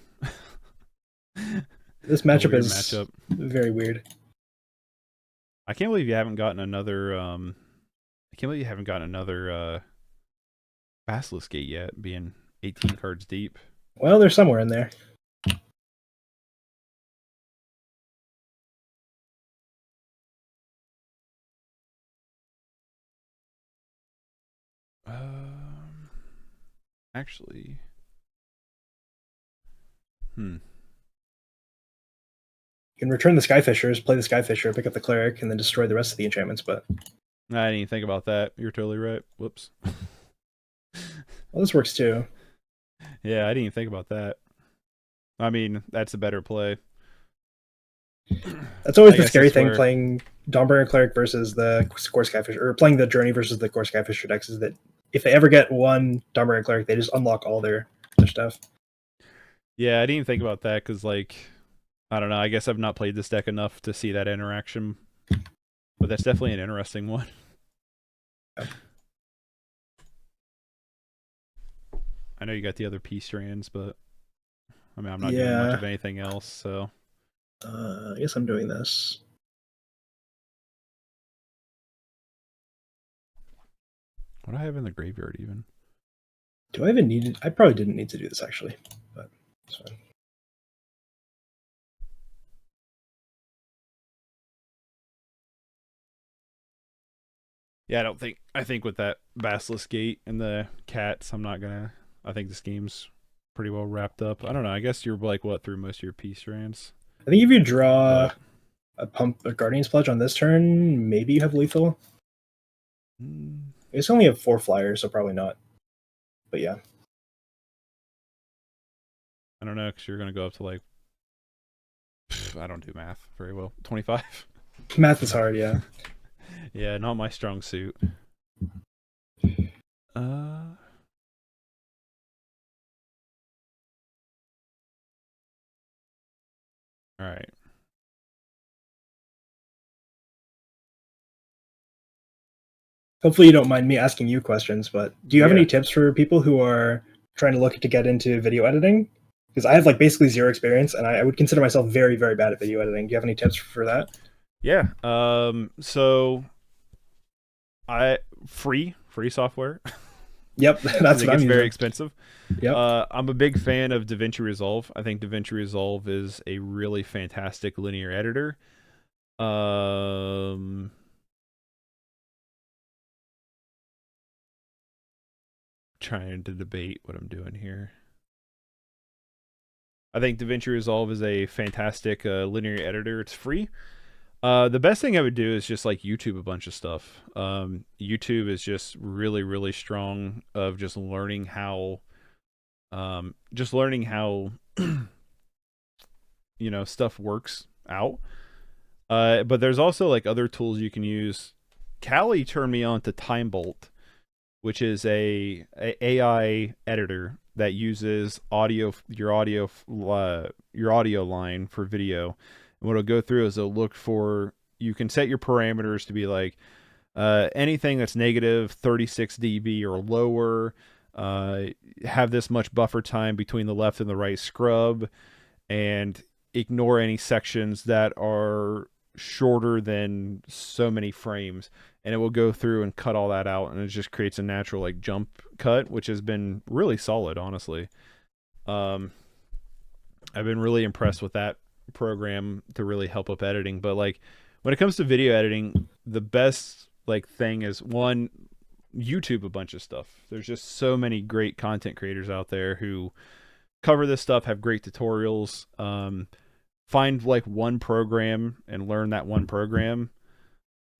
This a matchup weird is matchup. very weird. I can't believe you haven't gotten another. I can't believe you haven't gotten another Basilisk Gate yet, being 18 cards deep. Well, they're somewhere in there. Um, actually, hmm. You can return the Skyfishers, play the Skyfisher, pick up the Cleric, and then destroy the rest of the enchantments. But I didn't even think about that. You're totally right. Whoops. well, this works too. Yeah, I didn't even think about that. I mean, that's a better play. That's always I the guess scary that's thing where. playing Dawnbringer Cleric versus the Core Skyfisher, or playing the Journey versus the Core Skyfisher decks is that if they ever get one Dawnbringer Cleric, they just unlock all their stuff. Yeah, I didn't even think about that because, like, I don't know. I guess I've not played this deck enough to see that interaction, but that's definitely an interesting one. I know you got the other P strands, but I mean, I'm not doing much Yeah, of anything else, so. I guess I'm doing this. What do I have in the graveyard even? Do I even need it? I probably didn't need to do this actually, but it's fine. Yeah, I don't think. I think with that Basilisk Gate and the cats, I'm not gonna. I think this game's pretty well wrapped up. I don't know. I guess you're like what through most of your P strands, I think if you draw but a Guardian's Pledge on this turn, maybe you have lethal. mm, It's only have 4 flyers, so probably not. But yeah, I don't know because you're gonna go up to like. I don't do math very well. 25. math is hard. Yeah. Yeah, not my strong suit. Uh, all right. Hopefully, you don't mind me asking you questions. But do you have Yeah. any tips for people who are trying to look to get into video editing? Because I have like basically zero experience, and I would consider myself very, very bad at video editing. Do you have any tips for that? Yeah. So I free software Yep, because that's it what I'm gets very using. expensive. Yep. I'm a big fan of DaVinci Resolve. I think DaVinci Resolve is a really fantastic linear editor. Um, trying to debate what I'm doing here. I think DaVinci Resolve is a fantastic linear editor. It's free. The best thing I would do is just like YouTube a bunch of stuff. YouTube is just really, really strong of just learning how, stuff works out. But there's also like other tools you can use. Callie turned me on to TimeBolt, which is a AI editor that uses your audio line for video. And what it'll go through is it'll look for, you can set your parameters to be like anything that's negative 36 dB or lower, have this much buffer time between the left and the right scrub, and ignore any sections that are shorter than so many frames, and it will go through and cut all that out, and it just creates a natural like jump cut, which has been really solid, honestly. I've been really impressed with that program to really help up editing. But like when it comes to video editing, the best like thing is, one, YouTube a bunch of stuff. There's just so many great content creators out there who cover this stuff, have great tutorials. Find like one program and learn that one program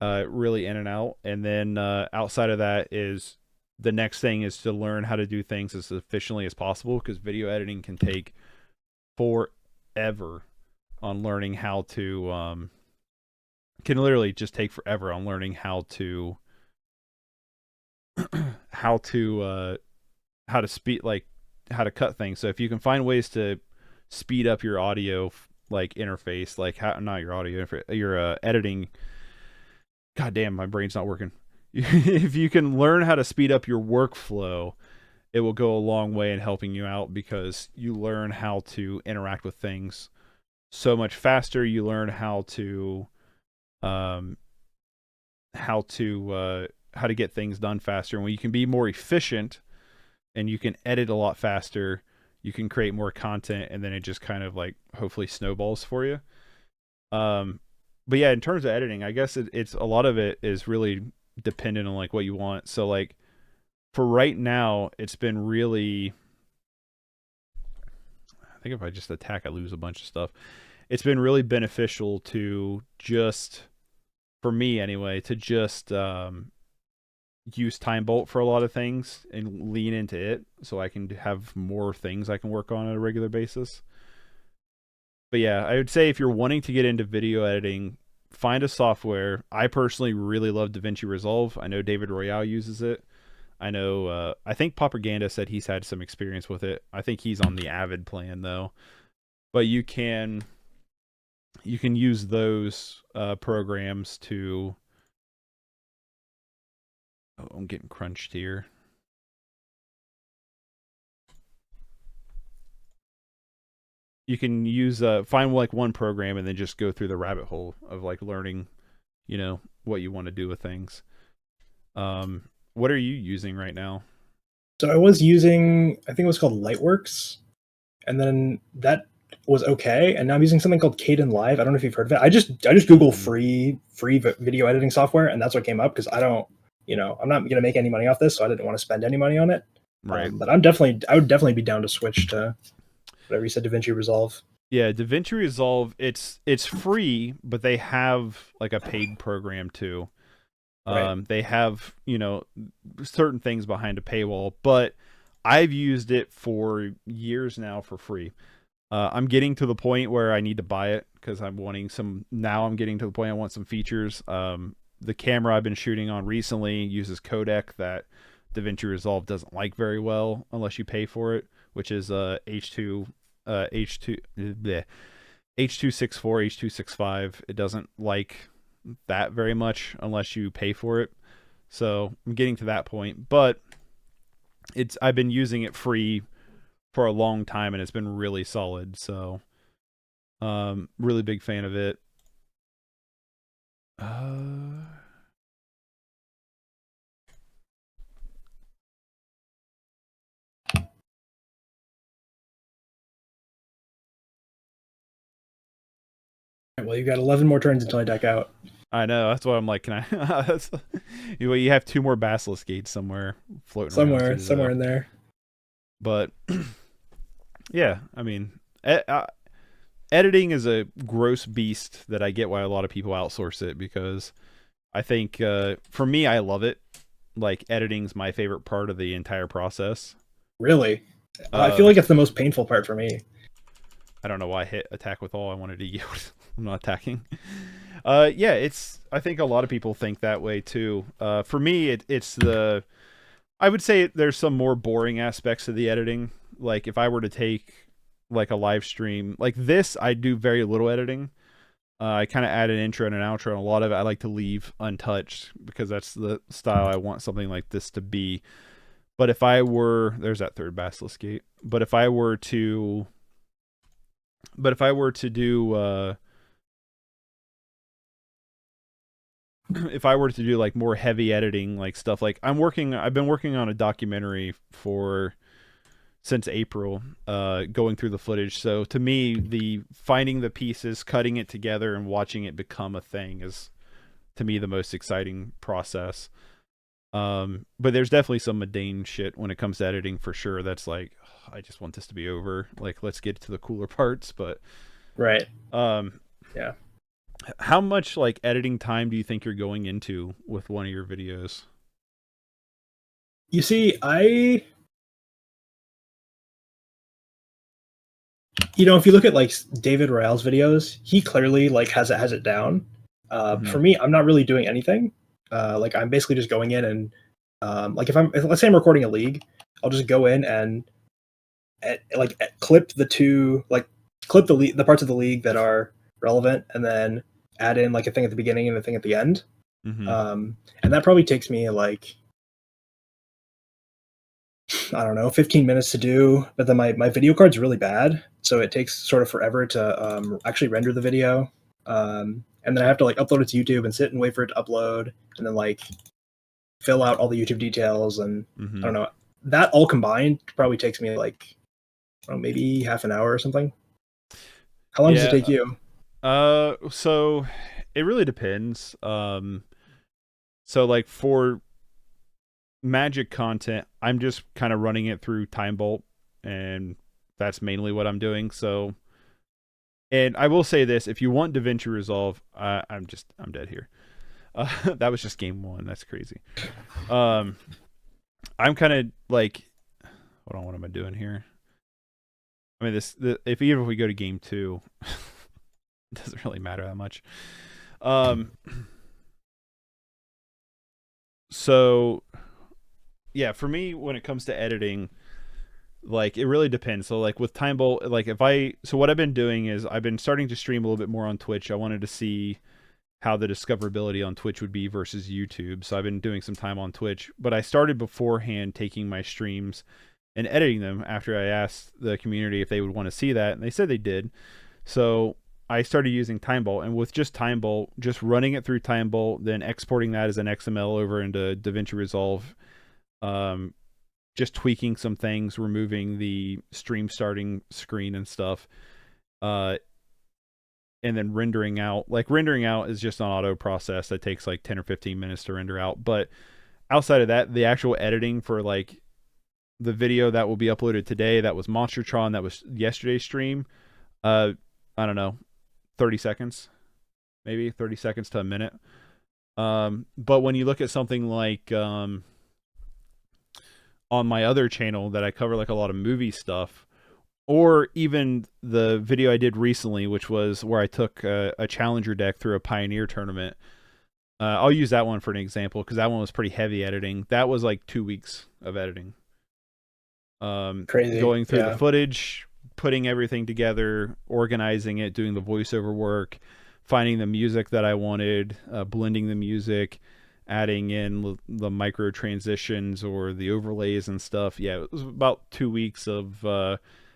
really in and out. And then outside of that is the next thing is to learn how to do things as efficiently as possible, because video editing can take forever on learning how to can literally just take forever on learning how to how to speed, like how to cut things. So if you can find ways to speed up your audio like interface, like how, not your audio interface, your editing, god damn, my brain's not working. If you can learn how to speed up your workflow, it will go a long way in helping you out, because you learn how to interact with things so much faster. You learn how to get things done faster. And when you can be more efficient and you can edit a lot faster, you can create more content, and then it just kind of like hopefully snowballs for you. But yeah, in terms of editing, I guess it's a lot of it is really dependent on like what you want. So like for right now, it's been really, I think if I just attack, I lose a bunch of stuff. It's been really beneficial to just, for me anyway, to just use TimeBolt for a lot of things and lean into it, so I can have more things I can work on at a regular basis. But yeah, I would say if you're wanting to get into video editing, find a software. I personally really love DaVinci Resolve. I know David Royale uses it. I know, I think Propaganda said he's had some experience with it. I think he's on the Avid plan though. But you can use those programs to, oh, I'm getting crunched here. You can use find like one program and then just go through the rabbit hole of like learning, what you want to do with things. What are you using right now? So I was using, I think it was called Lightworks, and then that was okay. And now I'm using something called Caden Live. I don't know if you've heard of it. I just Google free video editing software, and that's what came up, because I don't, I'm not going to make any money off this, so I didn't want to spend any money on it. Right. But I would definitely be down to switch to whatever you said, DaVinci Resolve. Yeah, DaVinci Resolve, it's free, but they have like a paid program too. Right. They have, certain things behind a paywall, but I've used it for years now for free. I'm getting to the point where I need to buy it, because I'm getting to the point I want some features. The camera I've been shooting on recently uses codec that DaVinci Resolve doesn't like very well unless you pay for it, which is H2 H264, H265. It doesn't like that very much unless you pay for it. So I'm getting to that point, but I've been using it free for a long time, and it's been really solid. So really big fan of it. Well, you got 11 more turns until I deck out. I know. That's why I'm like, can I? You have two more basilisk gates somewhere floating around Somewhere, too, somewhere though. in there. But yeah, I mean, editing is a gross beast that I get why a lot of people outsource it, because I think for me, I love it. Like editing's my favorite part of the entire process. Really, I feel Um, like it's the most painful part for me. I don't know why I hit attack with all. I wanted to yield. I'm not attacking. Yeah, it's. I think a lot of people think that way too. For me, it's the. I would say there's some more boring aspects of the editing. Like if I were to take like a live stream like this, I do very little editing. I kind of add an intro and an outro, and a lot of it I like to leave untouched because that's the style I want something like this to be. But if I were, there's that third basilisk gate. But if I were to do, if I were to do like more heavy editing, like stuff like I've been working on a documentary for since April, going through the footage. So to me, the finding the pieces, cutting it together, and watching it become a thing is to me the most exciting process. But there's definitely some mundane shit when it comes to editing for sure. That's like, I just want this to be over. Like, let's get to the cooler parts. But Right. um, Yeah. how much like editing time do you think you're going into with one of your videos? You see, if you look at like David Royale's videos, he clearly like has it down. Mm-hmm. For me, I'm not really doing anything. Like I'm basically just going in and like if let's say I'm recording a league, I'll just go in and clip the parts of the league that are relevant, and then add in like a thing at the beginning and a thing at the end. Mm-hmm. And that probably takes me like, I don't know, 15 minutes to do. But then my video card's really bad, so it takes sort of forever to actually render the video. And then I have to like upload it to YouTube and sit and wait for it to upload, and then like fill out all the YouTube details. And I Mm-hmm. don't know, that all combined probably takes me like, I don't know, maybe half an hour or something. How long does it Yeah. take you? So it really depends. So like for magic content, I'm just kind of running it through Time Bolt, and that's mainly what I'm doing. So, and I will say this: if you want DaVinci Resolve, I'm dead here. That was just game one. That's crazy. Um, I'm kind of like, hold on, what am I doing here? I mean, if even if we go to game two, it doesn't really matter that much. Um, so yeah, for me, when it comes to editing, like it really depends. So like with Time Bolt, like so what I've been doing is I've been starting to stream a little bit more on Twitch. I wanted to see how the discoverability on Twitch would be versus YouTube. So I've been doing some time on Twitch, but I started beforehand taking my streams and editing them after I asked the community if they would want to see that, and they said they did. So I started using Time Bolt, and with just Time Bolt, just running it through Time Bolt, then exporting that as an XML over into DaVinci Resolve, um, just tweaking some things, removing the stream starting screen and stuff, uh, and then rendering out. Like rendering out is just an auto process that takes like 10 or 15 minutes to render out. But outside of that, the actual editing for like the video that will be uploaded today, that was Monstertron, that was yesterday's stream. Uh, I don't know, 30 seconds, maybe 30 seconds to a minute. But when you look at something like on my other channel that I cover like a lot of movie stuff, or even the video I did recently, which was where I took a challenger deck through a Pioneer tournament. I'll use that one for an example because that one was pretty heavy editing. That was like 2 weeks of editing. Crazy. Going through the Yeah. footage, putting everything together, organizing it, doing the voiceover work, finding the music that I wanted, blending the music, adding in the micro transitions or the overlays and stuff. Yeah, it was about 2 weeks of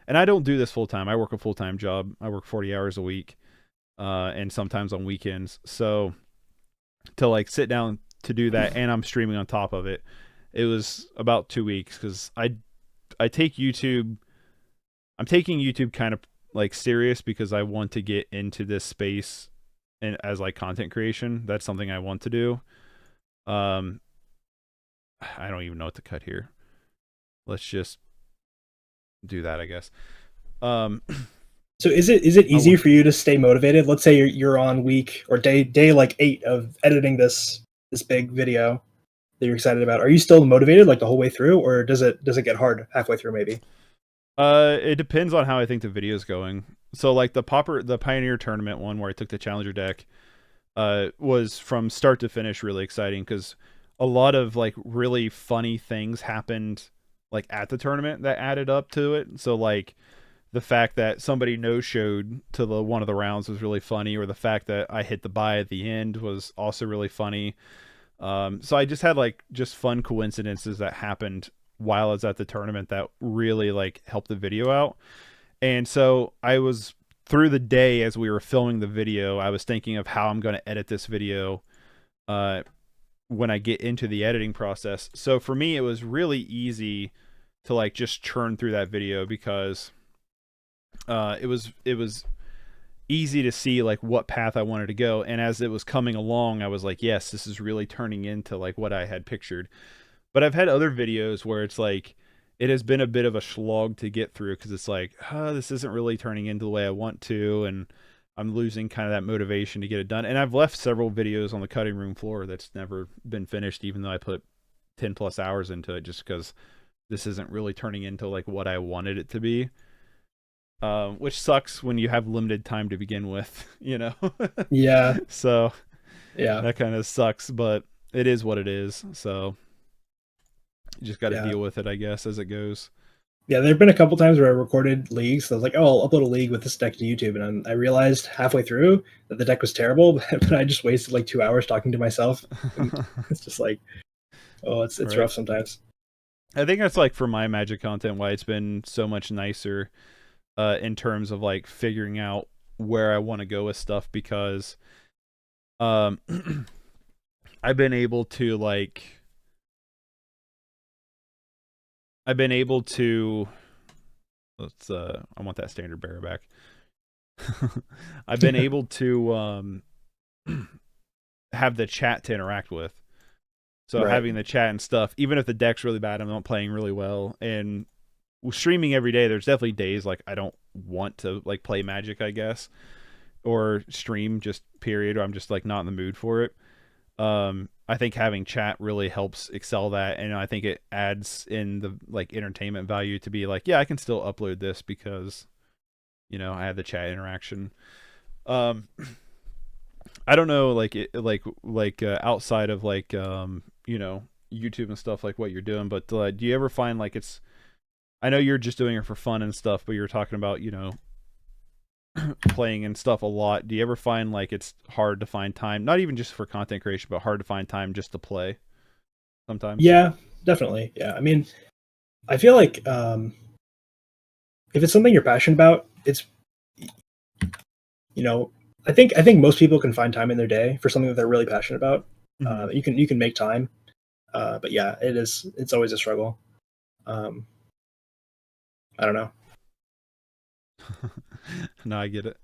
and I don't do this full time. I work a full time job. I work 40 hours a week, and sometimes on weekends. So to like sit down to do that, and I'm streaming on top of it, it was about 2 weeks because I take YouTube. I'm taking YouTube kind of like serious because I want to get into this space and as like content creation. That's something I want to do. Um, I don't even know what to cut here. Let's just do that, I guess. Um, So is it I easy want. for you to stay motivated? Let's say you're on week or day like 8 of editing this big video that you're excited about. Are you still motivated like the whole way through, or does it get hard halfway through maybe? It depends on how I think the video is going. So like the Pioneer tournament one where I took the Challenger deck, was from start to finish really exciting because a lot of like really funny things happened like at the tournament that added up to it. So like the fact that somebody no showed to the one of the rounds was really funny, or the fact that I hit the buy at the end was also really funny. So I just had like just fun coincidences that happened while I was at the tournament that really like helped the video out. And so I was through the day as we were filming the video, I was thinking of how I'm going to edit this video uh, when I get into the editing process. So for me, it was really easy to like just churn through that video because it was easy to see like what path I wanted to go. And as it was coming along, I was like, yes, this is really turning into like what I had pictured. But I've had other videos where it's like it has been a bit of a slog to get through because it's like, this isn't really turning into the way I want to, and I'm losing kind of that motivation to get it done. And I've left several videos on the cutting room floor that's never been finished, even though I put 10 plus hours into it, just because this isn't really turning into like what I wanted it to be. Which sucks when you have limited time to begin with, you know? Yeah, So yeah, that kind of sucks, but it is what it is. So you just got to yeah. deal with it, I guess, as it goes. Yeah, there've been a couple times where I recorded leagues. So I was like, "Oh, I'll upload a league with this deck to YouTube," and I realized halfway through that the deck was terrible, but I just wasted like 2 hours talking to myself. And it's just like, oh, it's Right. rough sometimes. I think that's like for my Magic content why it's been so much nicer in terms of like figuring out where I want to go with stuff because um I've been able to like I've been able to let's I want that standard bearer back. I've been able to have the chat to interact with. So Right. having the chat and stuff, even if the deck's really bad, I'm not playing really well, and streaming every day, there's definitely days like I don't want to like play Magic, I guess, or stream just period, or I'm just like not in the mood for it. I think having chat really helps excel that, and I think it adds in the like entertainment value to be like, yeah, I can still upload this because I had the chat interaction. Um, I don't know, like outside of like YouTube and stuff like what you're doing, but do you ever find like it's I know you're just doing it for fun and stuff, but you're talking about playing and stuff a lot. Do you ever find like it's hard to find time, not even just for content creation, but hard to find time just to play sometimes? Yeah, definitely. Yeah, I mean, I feel like if it's something you're passionate about, it's you know, I think most people can find time in their day for something that they're really passionate about. Mm-hmm. You can make time, but yeah, it's always a struggle. Um, I don't know. No, I get it.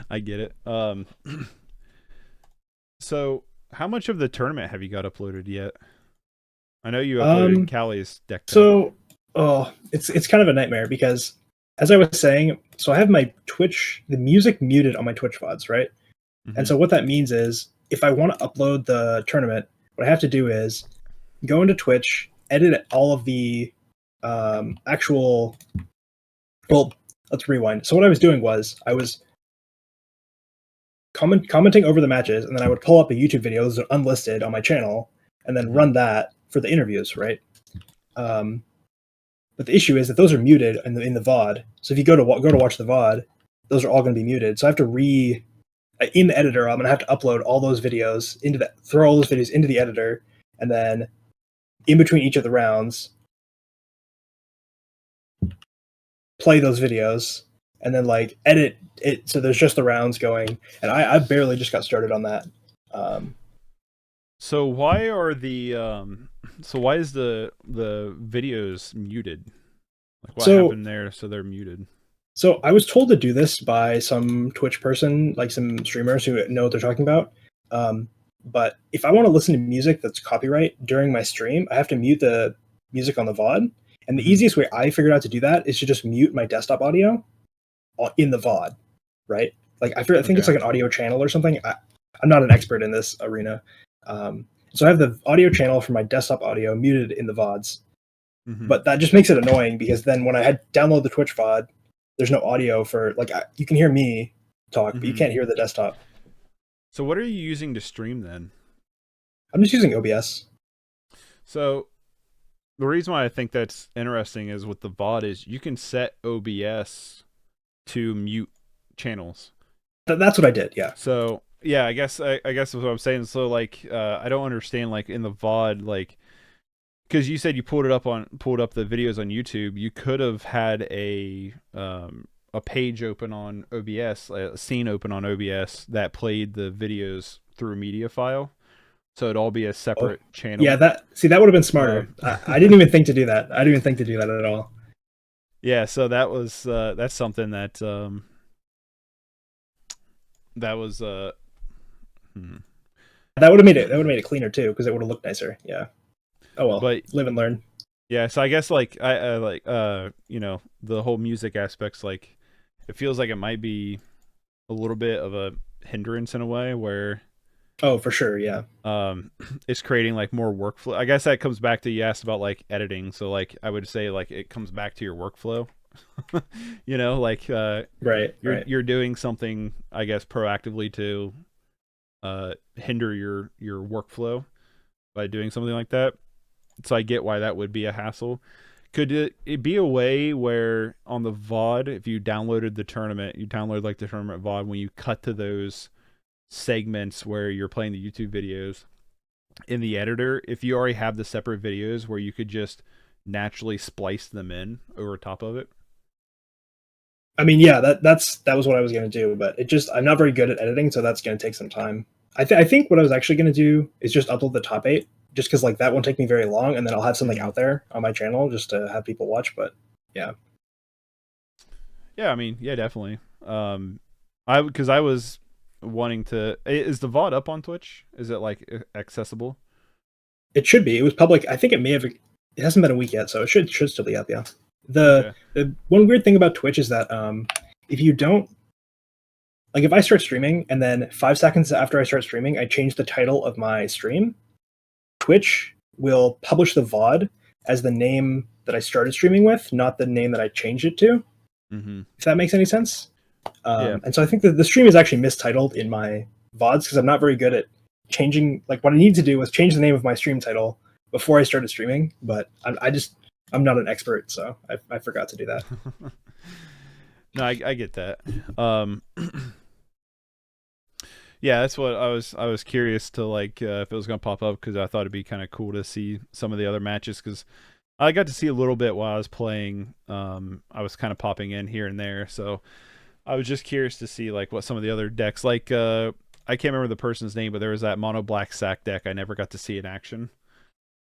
I get it. So how much of the tournament have you got uploaded yet? I know you uploaded Um, Callie's deck tech. so oh, it's kind of a nightmare because as I was saying, so I have my Twitch the music muted on my Twitch VODs, right? And Mm-hmm. so what that means is if I want to upload the tournament, what I have to do is go into Twitch, edit all of the actual. Well, let's rewind. So what I was doing was I was commenting over the matches, and then I would pull up a YouTube video that was unlisted on my channel, and then Mm-hmm. run that for the interviews, right? Um, but the issue is that those are muted in the VOD. So if you go to watch the VOD, those are all going to be muted. So I have to in the editor. I'm going to have to upload all those videos throw all those videos into the editor, and then in between each of the rounds, play those videos, and then like edit it so there's just the rounds going. And I barely just got started on that. Um, So why are why is the videos muted? Like what so happened there so they're muted? So I was told to do this by some Twitch person, like some streamers who know what they're talking about. Um, but if I want to listen to music that's copyright during my stream, I have to mute the music on the VOD. And the easiest way I figured out to do that is to just mute my desktop audio in the VOD, right? Like I think it's like an audio channel or something. I'm not an expert in this arena. So I have the audio channel for my desktop audio muted in the VODs. But that just makes it annoying because then when I download the Twitch VOD, there's no audio for you can hear me talk, but you can't hear the desktop. So what are you using to stream then? I'm just using OBS. So the reason why I think that's interesting is with the VOD is you can set OBS to mute channels. That's what I did, yeah. So yeah, I guess that's what I'm saying. So like I don't understand like in the VOD like because you said you pulled up the videos on YouTube. You could have had a page open on OBS, a scene open on OBS that played the videos through a media file, so it'd all be a separate channel. Yeah, that would have been smarter. I didn't even think to do that. I didn't even think to do that at all. Yeah, so that was that's something that that was that would have made it cleaner too because it would have looked nicer. Yeah. Oh well, but live and learn. Yeah, so I guess like I like you know, the whole music aspects, like it feels like it might be a little bit of a hindrance in a way where for sure, yeah. It's creating like more workflow. I guess that comes back to you asked about like editing, so like I would say like it comes back to your workflow. You know, like you're doing something I guess proactively to hinder your workflow by doing something like that. So I get why that would be a hassle. Could it be a way where on the VOD, if you downloaded the tournament, you download like the tournament VOD, when you cut to those segments where you're playing the YouTube videos in the editor, if you already have the separate videos where you could just naturally splice them in over top of it? I mean, yeah, that was what I was going to do, but I'm not very good at editing, so that's going to take some time. I think what I was actually going to do is just upload the top 8. Just because like that won't take me very long, and then I'll have something out there on my channel just to have people watch. But yeah, I mean, yeah, definitely. Because I was wanting to. Is the VOD up on Twitch? Is it like accessible? It should be. It was public. I think it may have. It hasn't been a week yet, so it should still be up. Yeah. The one weird thing about Twitch is that if you don't like, if I start streaming and then 5 seconds after I start streaming, I change the title of my stream, Twitch will publish the VOD as the name that I started streaming with, not the name that I changed it to. If that makes any sense. And so I think that the stream is actually mistitled in my VODs because I'm not very good at changing. Like what I need to do was change the name of my stream title before I started streaming, but I'm not an expert, so I forgot to do that. No, I get that. Yeah, that's what I was curious to like if it was gonna pop up because I thought it'd be kind of cool to see some of the other matches because I got to see a little bit while I was playing. I was kind of popping in here and there, so I was just curious to see like what some of the other decks like. I can't remember the person's name, but there was that mono black sack deck I never got to see in action.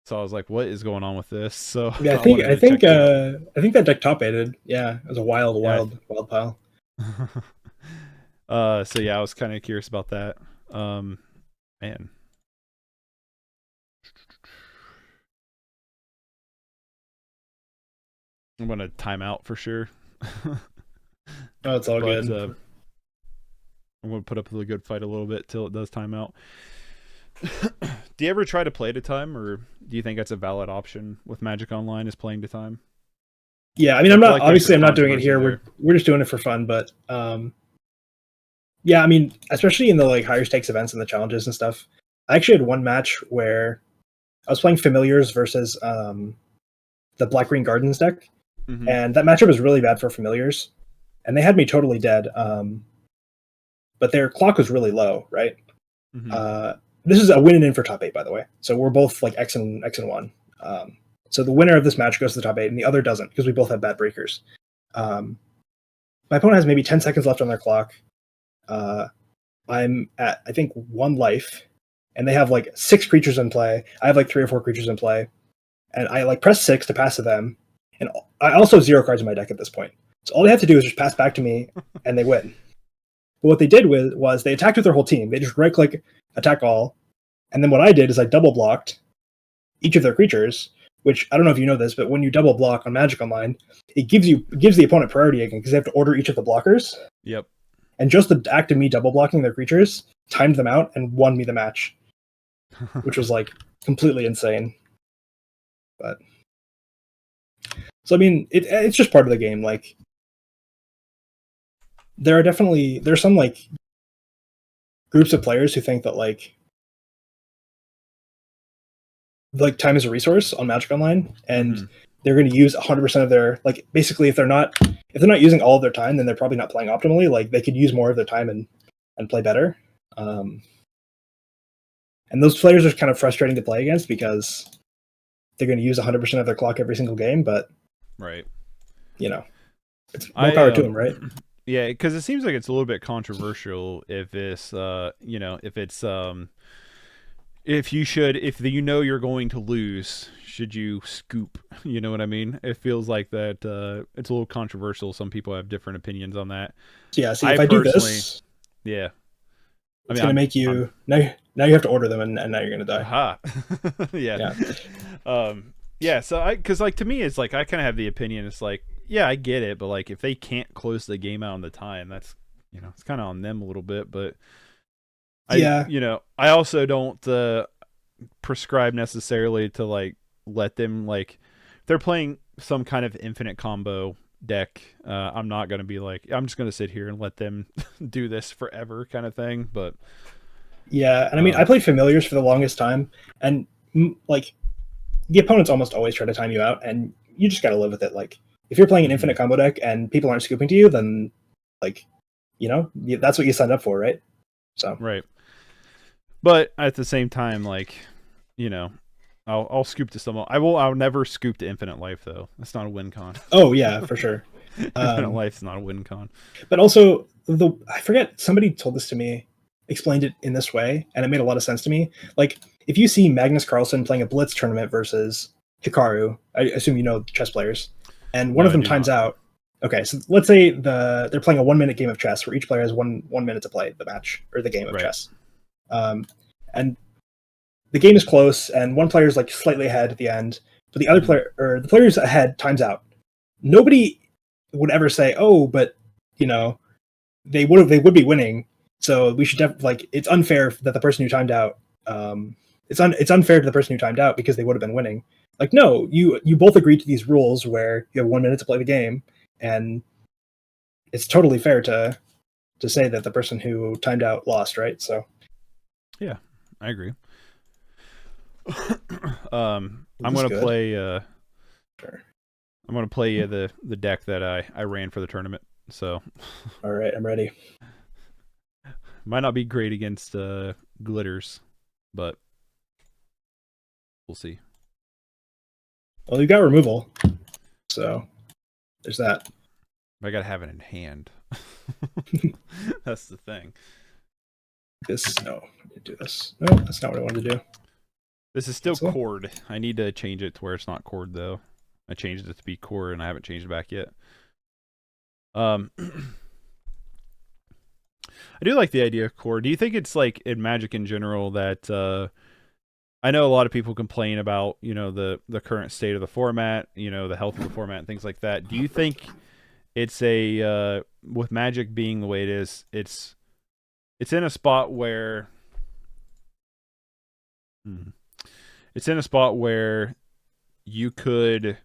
So I was like, "What is going on with this?" So yeah, I think that deck top 8'd. Yeah, it was a wild pile. So yeah, I was kind of curious about that. Man. I'm gonna time out for sure. Oh, it's all good. I'm gonna put up with a good fight a little bit till it does time out. Do you ever try to play to time, or do you think that's a valid option with Magic Online? Is playing to time? Yeah, I mean, I'm not doing it here. We're just doing it for fun, but yeah, I mean, especially in the like higher stakes events and the challenges and stuff. I actually had one match where I was playing Familiars versus the Black Green Gardens deck, and that matchup was really bad for Familiars, and they had me totally dead. But their clock was really low, right? This is a win and in for top 8, by the way. So we're both like X and 1. So the winner of this match goes to the top 8, and the other doesn't because we both have bad breakers. My opponent has maybe 10 seconds left on their clock. I'm at, I think, 1 life, and they have like 6 creatures in play. I have like 3 or 4 creatures in play, and I like press 6 to pass to them, and I also have 0 cards in my deck at this point. So all they have to do is just pass back to me, and they win. But what they did was they attacked with their whole team. They just right click, attack all, and then what I did is I double blocked each of their creatures. Which I don't know if you know this, but when you double block on Magic Online, it gives the opponent priority again because they have to order each of the blockers. Yep. And just the act of me double blocking their creatures timed them out and won me the match, which was like completely insane. But so I mean, it's just part of the game. Like there's some like groups of players who think that like time is a resource on Magic Online, and they're going to use 100% of their like basically if they're not using all of their time, then they're probably not playing optimally. Like they could use more of their time and play better. And those players are kind of frustrating to play against because they're going to use 100% of their clock every single game. But right, it's more power to them, right? Yeah, because it seems like it's a little bit controversial if it's if you're going to lose, should you scoop? You know what I mean? It feels like that it's a little controversial. Some people have different opinions on that. Yeah, see, if I do this, yeah, it's going to make you now you have to order them, and now you're going to die. Aha. Yeah. So because like to me, it's like I kind of have the opinion. It's like, yeah, I get it, but like if they can't close the game out on the time, that's it's kind of on them a little bit, but. I also don't prescribe necessarily to like let them like if they're playing some kind of infinite combo deck. I'm not going to be like I'm just going to sit here and let them do this forever kind of thing. But yeah, and I mean I played familiars for the longest time, and like the opponents almost always try to time you out, and you just got to live with it. Like if you're playing an infinite combo deck and people aren't scooping to you, then like that's what you signed up for, right? So right. But at the same time, like, I'll scoop to someone. I'll never scoop to Infinite Life though. That's not a win con. Oh yeah, for sure. Infinite Life's not a win con. But also I forget, somebody told this to me, explained it in this way, and it made a lot of sense to me. Like if you see Magnus Carlsen playing a Blitz tournament versus Hikaru, I assume you know chess players, and one of them times out. Okay, so let's say they're playing a 1-minute game of chess where each player has one minute to play the match or the game of chess. And the game is close, and one player is like slightly ahead at the end, but the other player or the players ahead times out. Nobody would ever say, "Oh, but they would be winning." So we should it's unfair that the person who timed out. It's unfair to the person who timed out because they would have been winning. Like, no, you both agreed to these rules where you have 1 minute to play the game, and it's totally fair to say that the person who timed out lost, right? So. Yeah, I agree. I'm gonna play. Sure. I'm gonna play the deck that I ran for the tournament. So. All right, I'm ready. Might not be great against glitters, but we'll see. Well, you got removal, so there's that. I gotta have it in hand. That's the thing. Do this. No, that's not what I wanted to do. This is still cord. I need to change it to where it's not cord though. I changed it to be cord and I haven't changed it back yet. I do like the idea of cord. Do you think it's like in Magic in general that I know a lot of people complain about, the current state of the format, the health of the format and things like that. Do you think it's with Magic being the way it is, it's in a spot where you could,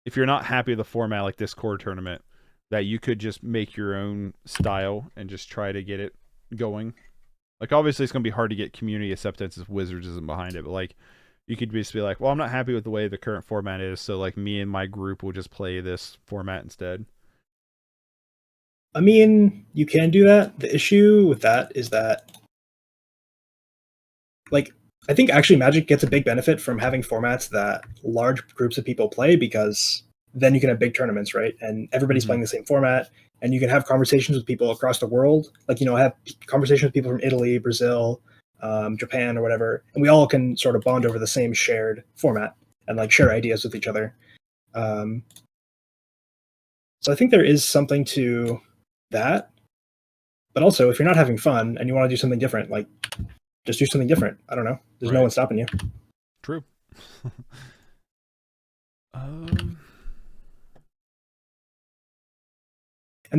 if you're not happy with the format like this core tournament, that you could just make your own style and just try to get it going? Like, obviously it's going to be hard to get community acceptance if Wizards isn't behind it, but like you could just be like, well, I'm not happy with the way the current format is, so like me and my group will just play this format instead. I mean, you can do that. The issue with that is that, like, I think actually Magic gets a big benefit from having formats that large groups of people play, because then you can have big tournaments, right? And everybody's playing the same format, and you can have conversations with people across the world. Like, have conversations with people from Italy, Brazil, Japan, or whatever, and we all can sort of bond over the same shared format and like share ideas with each other. So I think there is something to that. But also, if you're not having fun and you want to do something different, like just do something different. I don't know. There's no one stopping you. True. And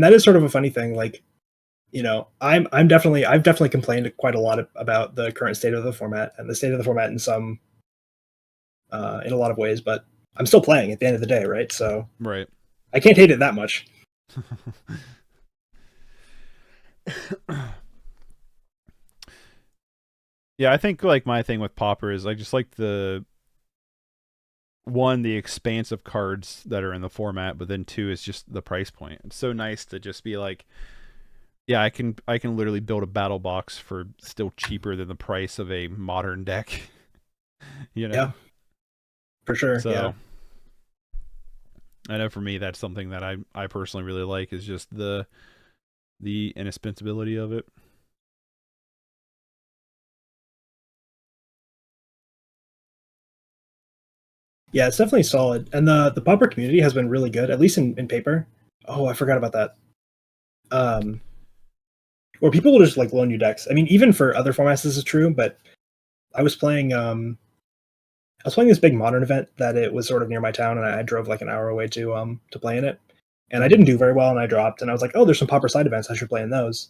that is sort of a funny thing. Like, you know, I've definitely complained quite a lot about the current state of the format and the state of the format in a lot of ways. But I'm still playing at the end of the day, right? So right. I can't hate it that much. Yeah, I think like my thing with Pauper is I just like the expanse of cards that are in the format, but then two is just the price point. It's so nice to just be like, yeah, I can literally build a battle box for still cheaper than the price of a modern deck. You know? Yeah, for sure. So yeah. I know for me that's something that I personally really like is just the inexpensibility of it. Yeah, it's definitely solid. And the pauper community has been really good, at least in paper. Oh, I forgot about that. Or people will just like loan you decks. I mean, even for other formats this is true, but I was playing this big modern event that it was sort of near my town, and I drove like an hour away to play in it. And I didn't do very well, and I dropped. And I was like, oh, there's some pauper side events. I should play in those.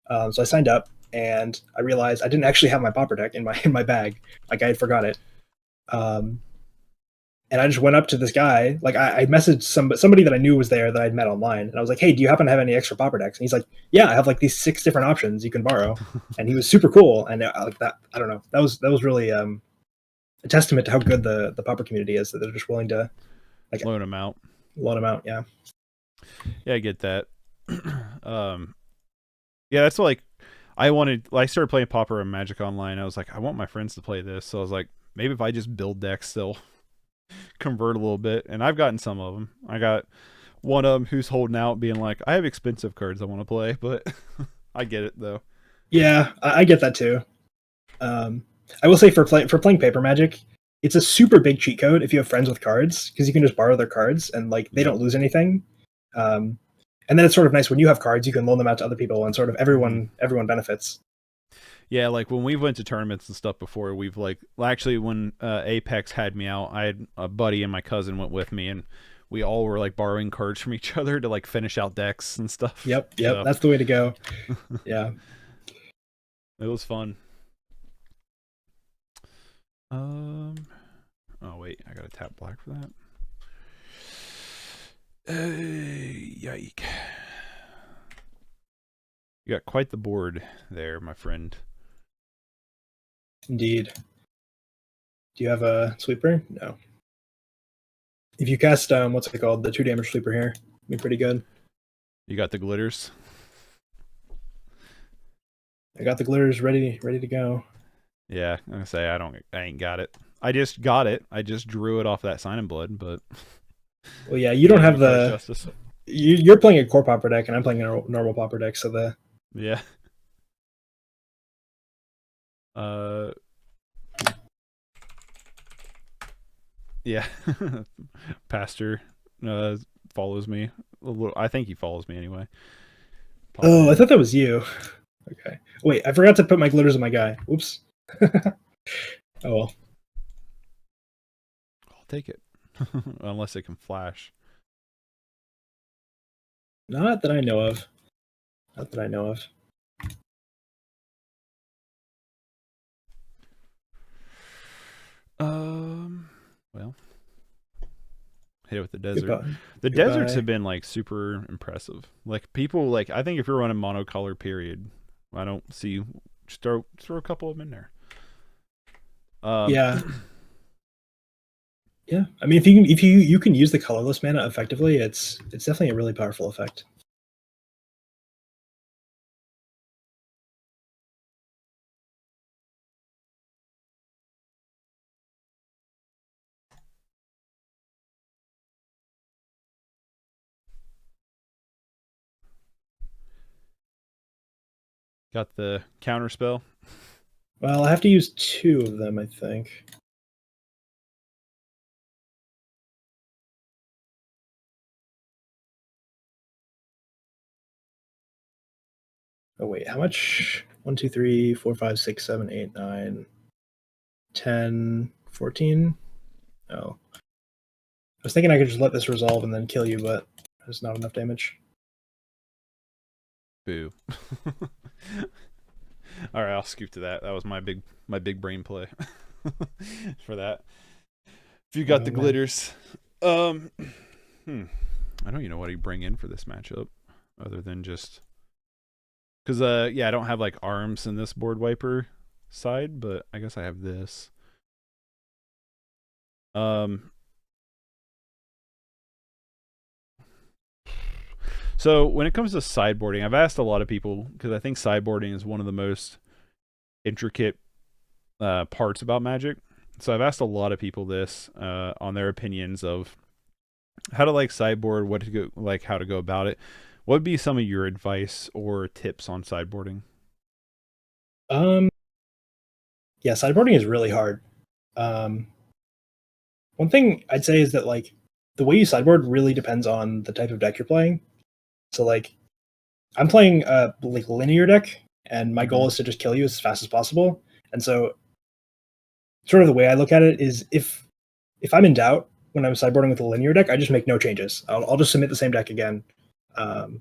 So I signed up, and I realized I didn't actually have my pauper deck in my bag. Like I had forgot it. And I just went up to this guy. Like I messaged somebody that I knew was there that I'd met online, and I was like, "Hey, do you happen to have any extra pauper decks?" And he's like, "Yeah, I have like these 6 different options you can borrow." And he was super cool. And like that, I don't know. That was really a testament to how good the pauper community is, that they're just willing to like loan them out. Loan them out. Yeah. Yeah, I get that. Yeah, that's like I started playing Pauper and Magic Online. I was like, I want my friends to play this. So I was like, maybe if I just build decks, they'll convert a little bit. And I've gotten some of them. I got one of them who's holding out, being like, I have expensive cards I want to play, but I get it though. Yeah, I get that too. I will say for playing paper Magic, it's a super big cheat code if you have friends with cards, because you can just borrow their cards and like they don't lose anything. And then it's sort of nice when you have cards, you can loan them out to other people, and sort of everyone benefits. Yeah, like when we went to tournaments and stuff before, we've like actually when Apex had me out, I had a buddy and my cousin went with me, and we all were like borrowing cards from each other to like finish out decks and stuff. Yep, so. That's the way to go. Yeah, it was fun. Oh wait, I gotta tap black for that. Yike! You got quite the board there, my friend. Indeed. Do you have a sweeper? No. If you cast what's it called, the 2 damage sweeper here, be pretty good. You got the glitters. I got the glitters ready to go. Yeah, I'm gonna say I ain't got it. I just got it. I just drew it off that Sign in Blood, but well, yeah, you don't have the justice. You're playing a core pauper deck, and I'm playing a normal pauper deck, so the yeah. Yeah. Pastor follows me a little. I think he follows me anyway. Oh, I thought that was you. Okay. Wait, I forgot to put my glitters on my guy. Whoops. Oh well. I'll take it. Unless it can flash. Not that I know of. Not that I know of. Well, hit it with the desert. The deserts have been like super impressive. Like people like I think if you're running monocolor period, I don't see just throw a couple of them in there. Yeah. Yeah. I mean if you can use the colorless mana effectively, it's definitely a really powerful effect. Got the counter spell. Well, I have to use 2 of them, I think. Oh wait, how much? 1, 2, 3, 4, 5, 6, 7, 8, 9, 10, 14. Oh. I was thinking I could just let this resolve and then kill you, but there's not enough damage. Boo. All right, I'll scoop to that. That was my big brain play for that. If you got Oh the man. glitters, um, I don't even know what you bring in for this matchup, other than just because yeah, I don't have like arms in this board wiper side, but I guess I have this. Um, so when it comes to sideboarding, I've asked a lot of people because I think sideboarding is one of the most intricate parts about Magic. So I've asked a lot of people this on their opinions of how to like sideboard, what to go, like how to go about it. What would be some of your advice or tips on sideboarding? Um, yeah, sideboarding is really hard. Um, one thing I'd say is that like the way you sideboard really depends on the type of deck you're playing. So like I'm playing a like linear deck, and my Mm-hmm. goal is to just kill you as fast as possible. And so, sort of the way I look at it is if I'm in doubt when I'm sideboarding with a linear deck, I just make no changes. I'll just submit the same deck again um,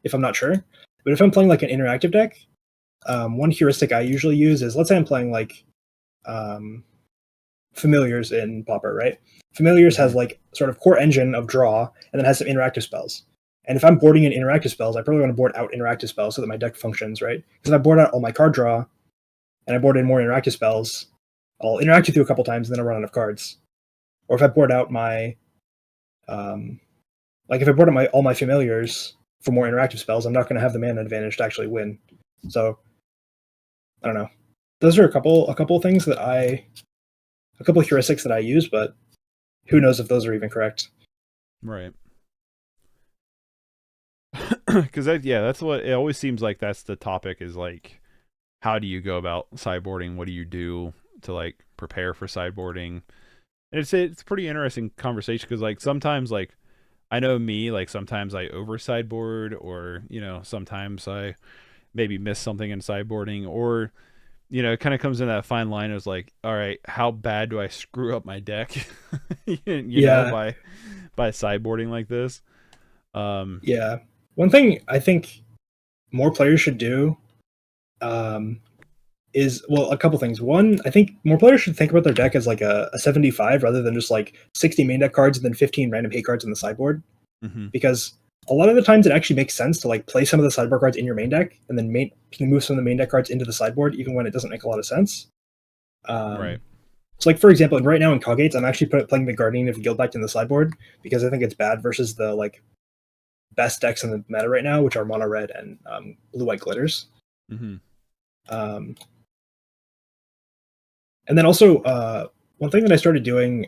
if I'm not sure. But if I'm playing like an interactive deck, one heuristic I usually use is let's say I'm playing like um, familiars in Pauper, right? Familiars Mm-hmm. has like sort of core engine of draw and then has some interactive spells. And if I'm boarding in interactive spells, I probably want to board out interactive spells so that my deck functions, right? Because if I board out all my card draw and I board in more interactive spells, I'll interact with you a couple times and then I'll run out of cards. Or if I board out my um, like if I board out my all my familiars for more interactive spells, I'm not going to have the mana advantage to actually win. So I don't know. Those are a couple of things that a couple of heuristics that I use, but who knows if those are even correct. Right. Because yeah, that's what it always seems like. That's the topic is like, how do you go about sideboarding? What do you do to like prepare for sideboarding? And it's a pretty interesting conversation because like sometimes like I know me like sometimes I over sideboard or sometimes I maybe miss something in sideboarding or it kind of comes in that fine line of like, all right, how bad do I screw up my deck? Yeah, By sideboarding like this. Um, yeah. One thing I think more players should do um, is well, a couple things. One, I think more players should think about their deck as like a 75 rather than just like 60 main deck cards and then 15 random hate cards in the sideboard. mhm, Because a lot of the times it actually makes sense to like play some of the sideboard cards in your main deck and then you can move some of the main deck cards into the sideboard even when it doesn't make a lot of sense. right. Um, so like for example, right now in Coggates, I'm actually playing the Guardian of Guildback in the sideboard because I think it's bad versus the like best decks in the meta right now, which are mono red and blue white glitters. Mhm. Um, and then also one thing that I started doing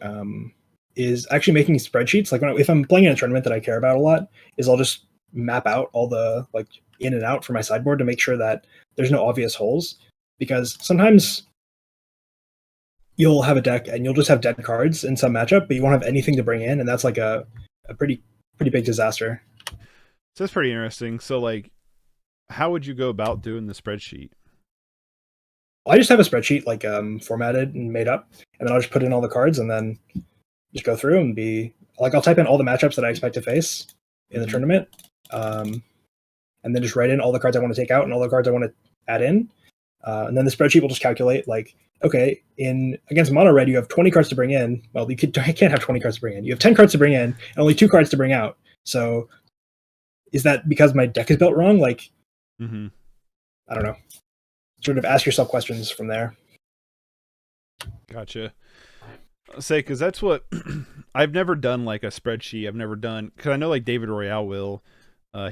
is actually making spreadsheets. Like if I'm playing in a tournament that I care about a lot, is I'll just map out all the like in and out for my sideboard to make sure that there's no obvious holes. Because sometimes you'll have a deck and you'll just have dead cards in some matchup, but you won't have anything to bring in, and that's like a pretty big disaster. So that's pretty interesting. So like, how would you go about doing the spreadsheet? I just have a spreadsheet like formatted and made up, and then I'll just put in all the cards and then just go through and be like I'll type in all the matchups that I expect to face in the Mm-hmm. tournament, um, and then just write in all the cards I want to take out and all the cards I want to add in, and then the spreadsheet will just calculate like okay, in against mono red you have 20 cards to bring in. Well, you can't have 20 cards to bring in. You have 10 cards to bring in and only 2 cards to bring out. So is that because my deck is built wrong? Like Mm-hmm. I don't know. Sort of ask yourself questions from there. Gotcha. Say, because that's what I've never done like a spreadsheet. I've never done because I know like David Royale will.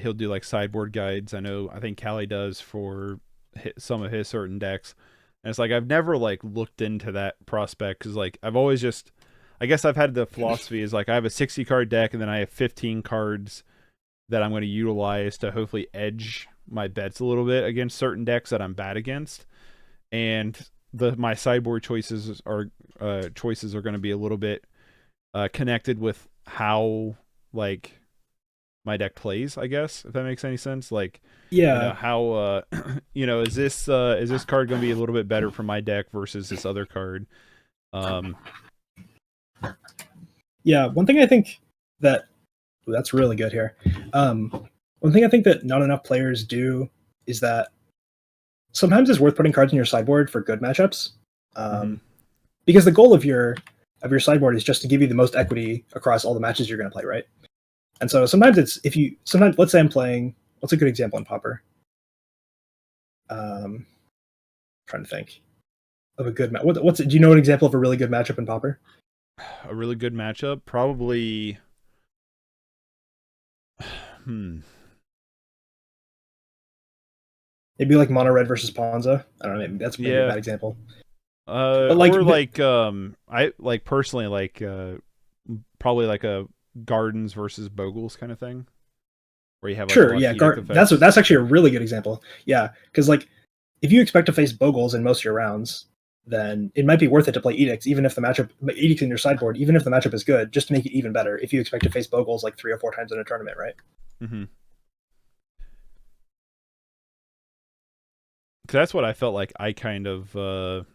He'll do like sideboard guides. I think Callie does for some of his certain decks. And it's like I've never like looked into that prospect because like I've always just I guess I've had the philosophy is like I have a 60 card deck and then I have 15 cards that I'm going to utilize to hopefully edge my bets a little bit against certain decks that I'm bad against. And my sideboard choices are going to be a little bit connected with how like my deck plays, I guess, if that makes any sense. Like, Yeah, how is this card going to be a little bit better for my deck versus this other card? Um, yeah. One thing I think that that's really good here. One thing I think that not enough players do is that sometimes it's worth putting cards in your sideboard for good matchups, mhm. because the goal of your sideboard is just to give you the most equity across all the matches you're going to play, right? And so sometimes it's if you sometimes let's say I'm playing. What's a good example in Pauper? Trying to think of a good match. What's do you know an example of a really good matchup in Pauper? A really good matchup, probably. Hmm. Maybe like mono red versus Ponza. I don't know. Maybe that's maybe a Yeah. bad example. But like, Or like I like personally like probably like a Gardens versus Bogles kind of thing, where you have like a sure, lot of yeah, edict that's effects. that's actually a really good example. Yeah, because like if you expect to face Bogles in most of your rounds, then it might be worth it to play Edicts, even if the matchup Edicts in your sideboard, even if the matchup is good, just to make it even better. If you expect to face Bogles like 3 or 4 times in a tournament, right? Mm-hmm. That's what I felt like. I kind of feel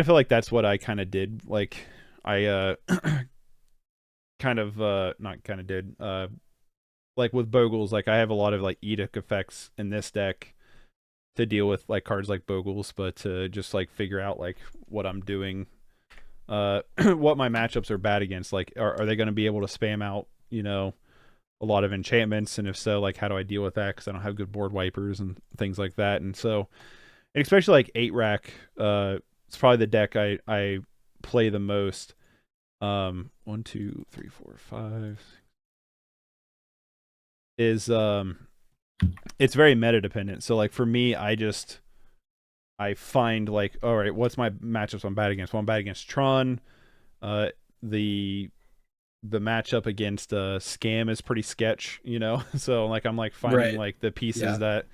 like that's what I kind of did. Like I kind of not kind of did like with Bogles. Like I have a lot of like edict effects in this deck to deal with like cards like Bogles, but to just like figure out like what I'm doing, what my matchups are bad against. Like, are they going to be able to spam out, a lot of enchantments? And if so, like, how do I deal with that? Because I don't have good board wipers and things like that. And so, and especially like 8 rack, it's probably the deck I play the most. One, two, three, four, five is it's very meta dependent. So like for me, I find like, all right, what's my matchups I'm bad against? Well, I'm bad against Tron. Uh, the the matchup against Scam is pretty sketch. So like I'm like finding Right. like the pieces Yeah. that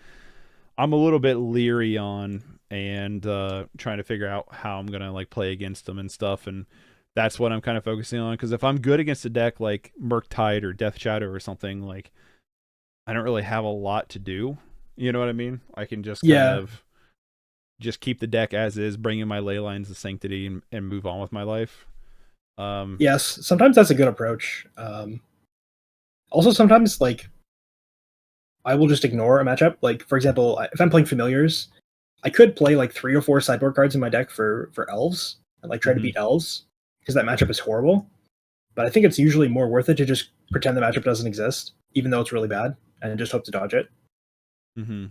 I'm a little bit leery on, and trying to figure out how I'm gonna like play against them and stuff. And that's what I'm kind of focusing on, because if I'm good against a deck like Murktide or Death Shadow or something, like I don't really have a lot to do. You know what I mean? I can just kind Yeah. of just keep the deck as is, bring in my ley lines of sanctity, and move on with my life. Um, Yes. Sometimes that's a good approach. Also, sometimes like I will just ignore a matchup. Like for example, if I'm playing familiars, I could play like 3 or 4 sideboard cards in my deck for elves and like try to mhm, beat elves because that matchup is horrible. But I think it's usually more worth it to just pretend the matchup doesn't exist, even though it's really bad, and just hope to dodge it. mhm.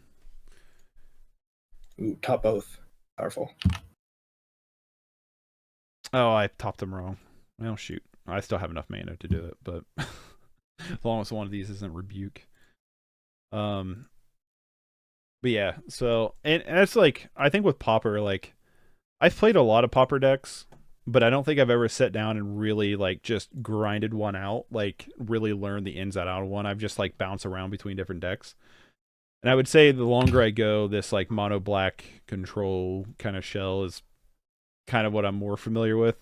Ooh, top both. Powerful. Oh, I topped them wrong. Well, shoot. I still have enough mana to do it, but as long as one of these isn't rebuke. Um, but yeah. So and it's like, I think with Pauper, like I've played a lot of Pauper decks, but I don't think I've ever sat down and really like just grinded one out, like really learned the ins and out of one. I've just like bounced around between different decks. And I would say the longer I go, this like mono black control kind of shell is kind of what I'm more familiar with.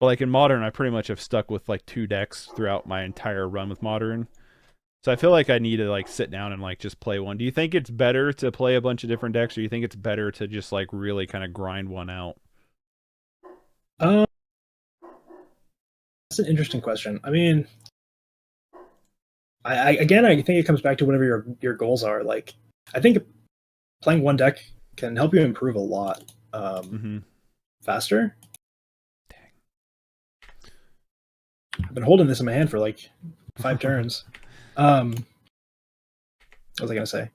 But like in Modern, I pretty much have stuck with like 2 decks throughout my entire run with Modern. So I feel like I need to like sit down and like just play one. Do you think it's better to play a bunch of different decks, or do you think it's better to just like really kind of grind one out? Um, that's an interesting question. I mean, I think it comes back to whatever your goals are. Like, I think playing one deck can help you improve a lot Mm-hmm. faster. I've been holding this in my hand for like 5 turns. What was I gonna say?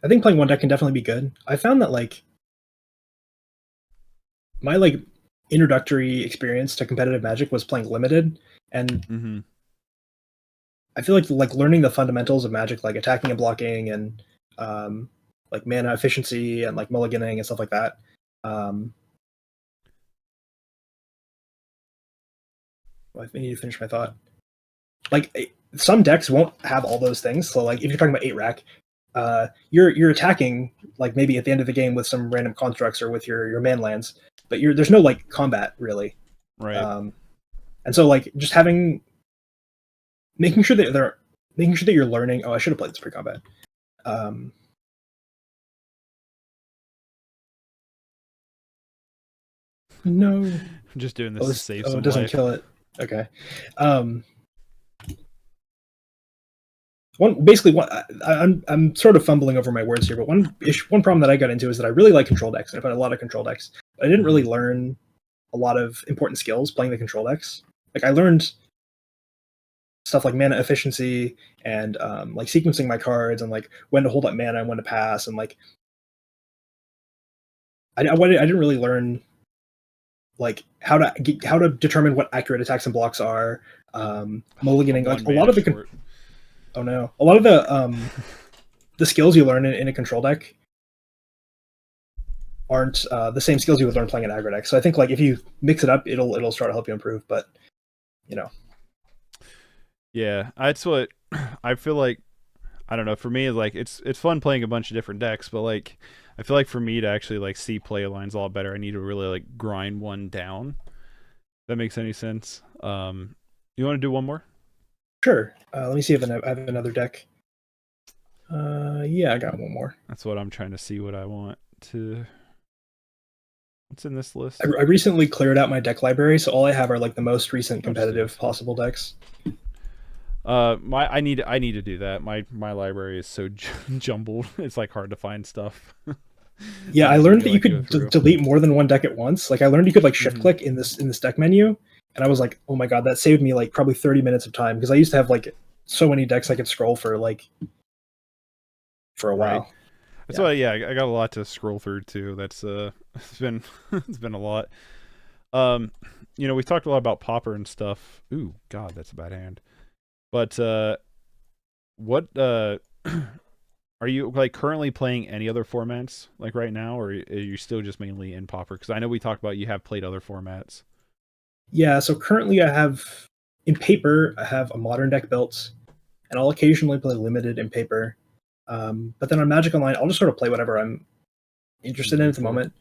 I think playing one deck can definitely be good. I found that like my like introductory experience to competitive Magic was playing limited, and Mm-hmm. I feel like learning the fundamentals of Magic, like attacking and blocking, and um, like mana efficiency and like mulliganing and stuff like that. Um, I need to finish my thought. Like some decks won't have all those things. So like if you're talking about 8 rack, you're attacking like maybe at the end of the game with some random constructs or with your man lands, but there's no like combat really. Right. Um, and so like just having making sure that you're learning. Oh, I should have played this pre-combat. No. I'm just doing this to save some it doesn't life. kill it. Okay. I'm sort of fumbling over my words here, but one problem that I got into is that I really like control decks. I played a lot of control decks, but I didn't really learn a lot of important skills playing the control decks. Like I learned stuff like mana efficiency and like sequencing my cards and like when to hold up mana and when to pass, and like I didn't really learn like how to determine what accurate attacks and blocks are. Mulliganing, like a lot of the oh no, a lot of the skills you learn in a control deck aren't the same skills you would learn playing an aggro deck. So I think like if you mix it up, it'll start to help you improve. But you know, yeah, that's what I feel like. I don't know. For me, like it's fun playing a bunch of different decks, but like I feel like for me to actually like see play lines a lot better, I need to really like grind one down. If that makes any sense. You want to do one more? Sure. Let me see if I have another deck. Yeah, I got one more. That's what I'm trying to see what I want to. What's in this list? I recently cleared out my deck library, so all I have are like the most recent competitive possible decks. I need to do that. My library is so jumbled. It's like hard to find stuff. Yeah, I learned that you could delete more than one deck at once. Like I learned you could like shift click in this deck menu, and I was like, oh my god, that saved me like probably 30 minutes of time because I used to have like so many decks I could scroll for a while. Right. That's why, yeah, I got a lot to scroll through too. That's it's been it's been a lot. You know, we talked a lot about pauper and stuff. Ooh, God, that's a bad hand. But what are you like currently playing any other formats like right now, or are you still just mainly in pauper? Because I know we talked about you have played other formats. Yeah, so currently I have in paper I have a modern deck built, and I'll occasionally play limited in paper. But then on Magic Online, I'll just sort of play whatever I'm interested in at the moment.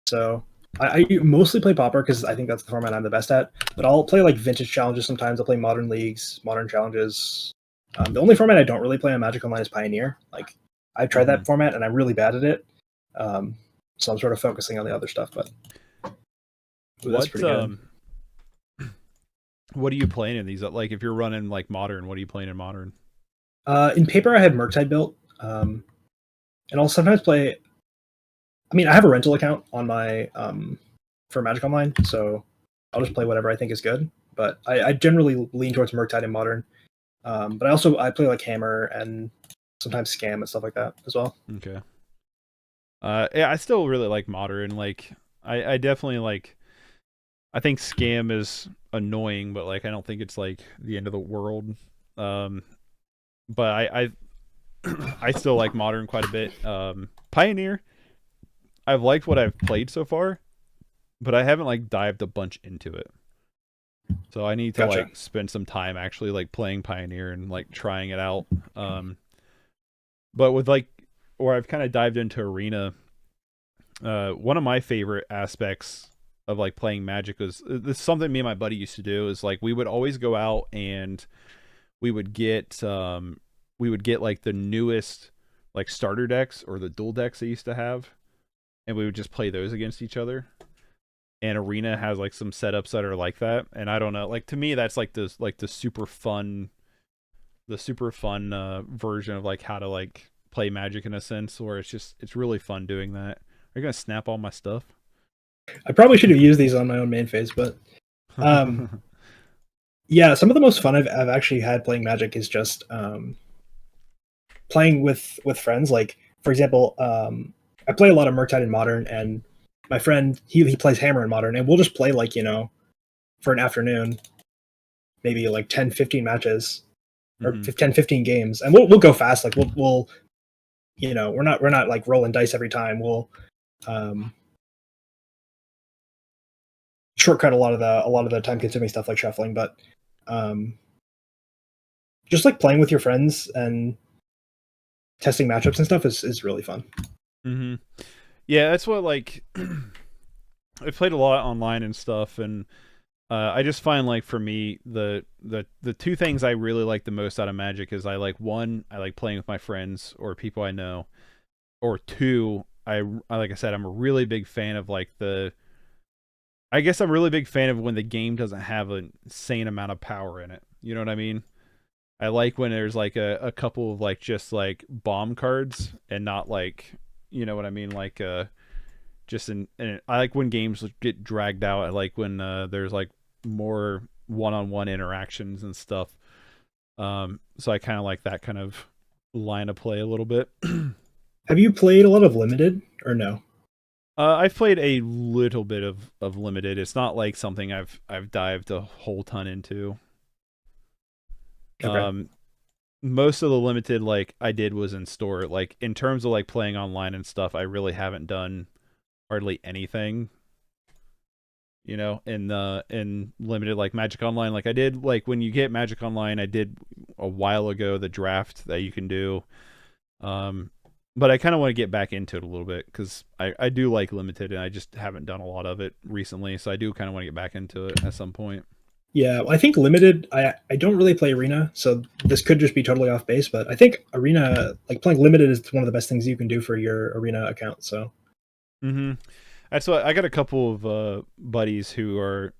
So I mostly play pauper because I think that's the format I'm the best at. But I'll play like vintage challenges sometimes. I'll play modern leagues, modern challenges. The only format I don't really play on Magic Online is Pioneer. Like I've tried that format and I'm really bad at it. So I'm sort of focusing on the other stuff. But that's pretty good. What are you playing in these? Like if you're running like modern, what are you playing in modern? In paper, I had Murktide built, and I'll sometimes play. I mean, I have a rental account on my for Magic Online, so I'll just play whatever I think is good. But I generally lean towards Murktide and modern. But I play like Hammer and sometimes Scam and stuff like that as well. Okay. Yeah, I still really like modern. Like I definitely like. I think Scam is annoying, but like I don't think it's like the end of the world. But I still like modern quite a bit. Pioneer, I've liked what I've played so far, but I haven't like dived a bunch into it. So I need to like spend some time actually like playing Pioneer and like trying it out. But with like where I've kind of dived into Arena, one of my favorite aspects of like playing Magic is this is something me and my buddy used to do is like we would always go out and we would get like the newest like starter decks or the dual decks they used to have, and we would just play those against each other. And Arena has like some setups that are like that, and I don't know, like to me that's like the super fun version of like how to like play Magic in a sense, where it's really fun doing that. Are you gonna snap all my stuff? I probably should have used these on my own main phase, but yeah, some of the most fun I've actually had playing Magic is just playing with friends. Like for example, I play a lot of Murktide in Modern, and my friend he plays Hammer in Modern, and we'll just play like for an afternoon, maybe like 10-15 matches or 10-15 games, and we'll go fast. Like we'll we're not like rolling dice every time. We'll shortcut a lot of the time consuming stuff like shuffling, but just like playing with your friends and testing matchups and stuff is really fun. Yeah, that's what like I played a lot online and stuff, and I just find like for me the two things I really like the most out of Magic is I like one I like playing with my friends or people I know, or two I like I said I'm a really big fan of like the I guess I'm a really big fan of when the game doesn't have an insane amount of power in it. You know what I mean? I like when there's like a couple of like just like bomb cards and not like you know what I mean like just in I like when games get dragged out. I like when there's like more one-on-one interactions and stuff. So I kind of like that kind of line of play a little bit. Have you played a lot of limited or no? I've played a little bit of limited. It's not like something I've dived a whole ton into. Okay. Um, Most of the limited like I did was in store. Like in terms of like playing online and stuff, I really haven't done hardly anything. You know, in limited like Magic Online, like I did like when you get Magic Online, I did a while ago the draft that you can do. Um, but I kind of want to get back into it a little bit because I do like limited and I just haven't done a lot of it recently, so I do kind of want to get back into it at some point. Yeah, I think limited. I don't really play arena, so this could just be totally off base. But I think arena, like playing limited, is one of the best things you can do for your arena account. So Mm-hmm. That's what I got a couple of buddies who are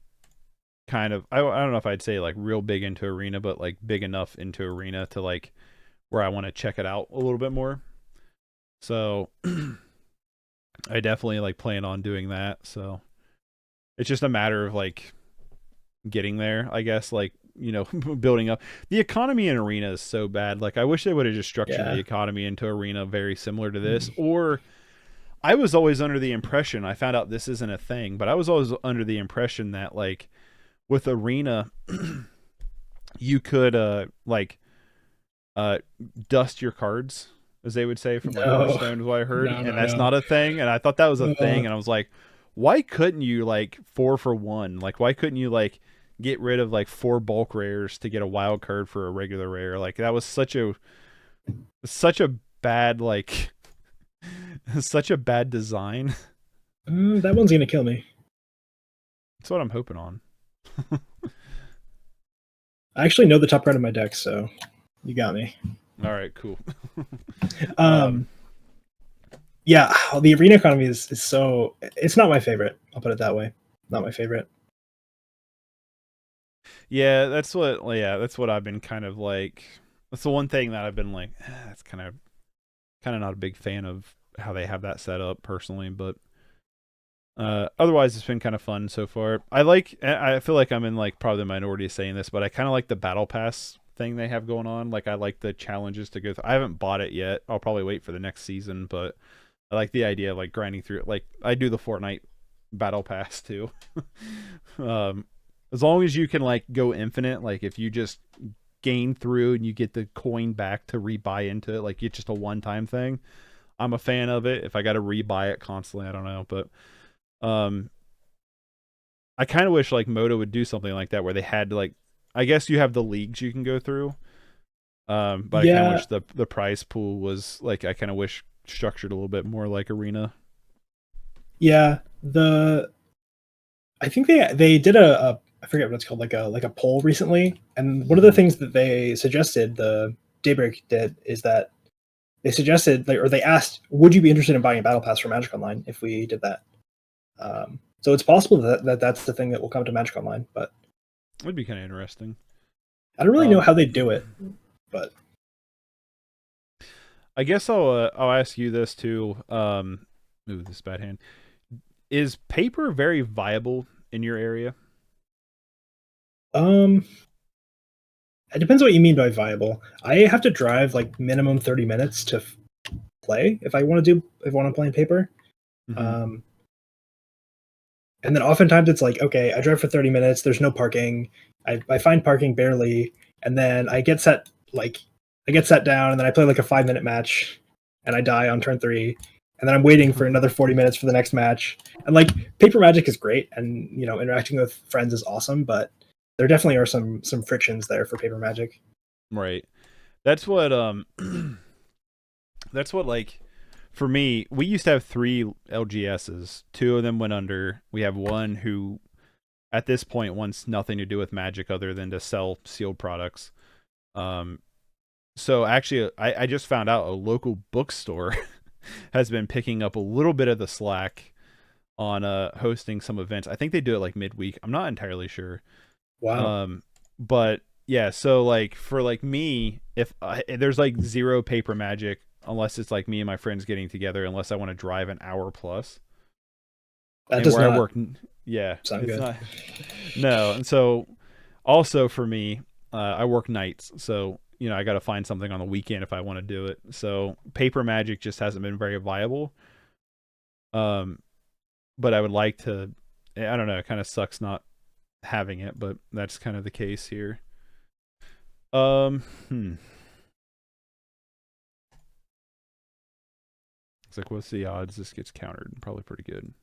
kind of I don't know if I'd say like real big into arena, but like big enough into arena to like where I want to check it out a little bit more. So I definitely like plan on doing that. So it's just a matter of like getting there, I guess. Like you know, building up the economy in arena is so bad. Like I wish they would have just structured the yeah, economy into arena very similar to this, or I was always under the impression, I found out this isn't a thing, but I was always under the impression that like with arena you could like uh dust your cards, as they would say, from like no, Hearthstone is what I heard, no, and no, that's no. not a thing, and I thought that was a thing, Uh, and I was like, why couldn't you like 4 for 1? Like why couldn't you like get rid of like 4 bulk rares to get a wild card for a regular rare? Like that was such a bad like such a bad design. that one's gonna kill me. That's what I'm hoping on. I actually know the top card of my deck, so you got me. All right, cool. um, Um, yeah, the arena economy is so. It's not my favorite. I'll put it that way. Not my favorite. yeah, that's what I've been kind of like. That's the one thing that I've been like. That's kind of not a big fan of how they have that set up personally, but otherwise it's been kind of fun so far. I feel like I'm in like probably the minority saying this, but I kind of like the battle pass thing they have going on. Like I like the challenges to go through. I haven't bought it yet. I'll probably wait for the next season, but I like the idea of like grinding through it. Like I do the Fortnite battle pass too. um, as long as you can like go infinite, like if you just gain through and you get the coin back to rebuy into it, like it's just a one-time thing. I'm a fan of it. If I got to rebuy it constantly, I don't know, but um, I kind of wish like Moto would do something like that where they had like, I guess you have the leagues you can go through. But I kind of Yeah, wish the prize pool was like I kind of wish structured a little bit more like Arena. yeah. I think they did a I forget what it's called, like a poll recently, and one of the Mm-hmm. things that they suggested, the Daybreak did, is that they suggested, like, or they asked, would you be interested in buying a battle pass for Magic Online if we did that? So it's possible that that's the thing that will come to Magic Online, but It'd be kind of interesting. I don't really know Um, how they do it. But I guess I'll ask you this too. Ooh, this bad hand. Is paper very viable in your area? um, it depends what you mean by viable. I have to drive like minimum 30 minutes to play if I want to play in paper. Mm-hmm. Um, and then oftentimes it's like, okay, I drive for 30 minutes. There's no parking. I find parking barely, and then I get set down, and then I play like a 5 minute match, and I die on turn three, and then I'm waiting for another 40 minutes for the next match. And like paper Magic is great, and interacting with friends is awesome, but there definitely are some frictions there for paper Magic. Right. That's what that's what like for me, we used to have 3 LGSs. 2 of them went under. We have one who at this point wants nothing to do with Magic other than to sell sealed products. Um, so actually, I just found out a local bookstore has been picking up a little bit of the slack on hosting some events. I think they do it like midweek. I'm not entirely sure. Wow. But yeah, so like for like me, if there's like zero paper Magic unless it's like me and my friends getting together, unless I want to drive an hour plus. That And does where I not work, yeah, sound it's good. not. No, and so also for me, I work nights, so I got to find something on the weekend if I want to do it. So paper Magic just hasn't been very viable. Um, but I would like to. I don't know. It kind of sucks not having it, but that's kind of the case here. Um, hmm. It's like, what's the odds this gets countered? Probably pretty good.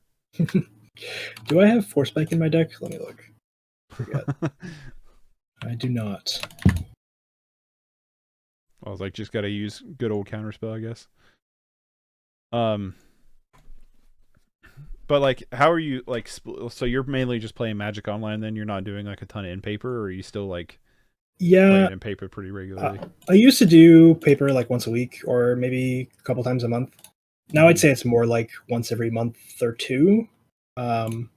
Do I have Force Spike in my deck? Let me look. Forget. I do not. I was like, just gotta use good old counterspell, I guess. Um, but like, how are you like? So you're mainly just playing Magic Online, then you're not doing like a ton of in paper, or are you still like Yeah, playing in paper pretty regularly? I used to do paper like once a week or maybe a couple times a month. Now I'd Mm-hmm. say it's more like once every month or two. Um,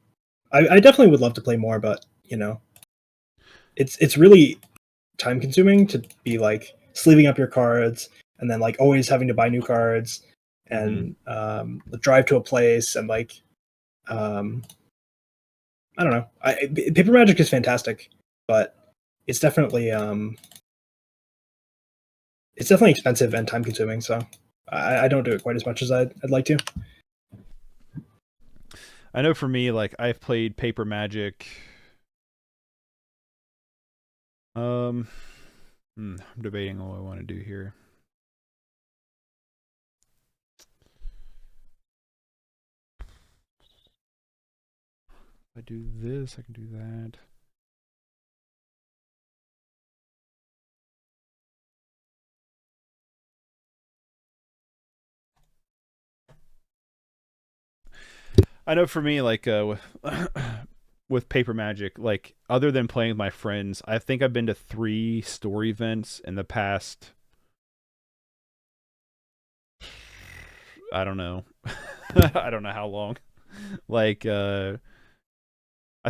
I definitely would love to play more, but it's really time consuming to be like sleeving up your cards and then like always having to buy new cards Mm-hmm. and drive to a place and like um, I don't know. Paper Magic is fantastic, but it's definitely um, it's definitely expensive and time consuming. So I don't do it quite as much as I'd like to. I know for me, like I've played paper Magic. Um, I'm debating what I want to do here. If I do this, I can do that. I know for me, like with paper Magic, like other than playing with my friends, I think I've been to 3 story events in the past. I don't know. I don't know how long. Like I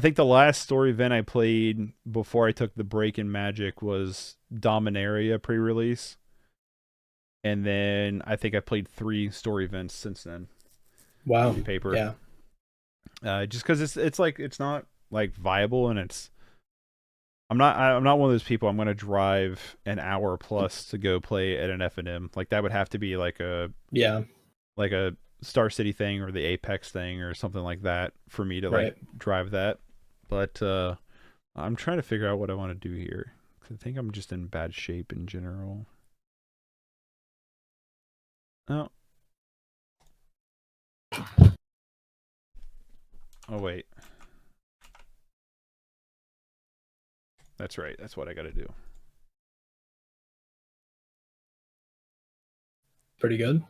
think the last story event I played before I took the break in Magic was Dominaria pre-release, and then I think I played 3 story events since then Wow. in paper. Yeah. Just because it's like it's not like viable, and I'm not one of those people. I'm gonna drive an hour plus to go play at an F&M. Like that would have to be Yeah. like a Star City thing or the Apex thing or something like that for me to like Right. drive that. But I'm trying to figure out what I want to do here. 'Cause I think I'm just in bad shape in general. Oh, oh wait, that's right. That's what I got to do. Pretty good.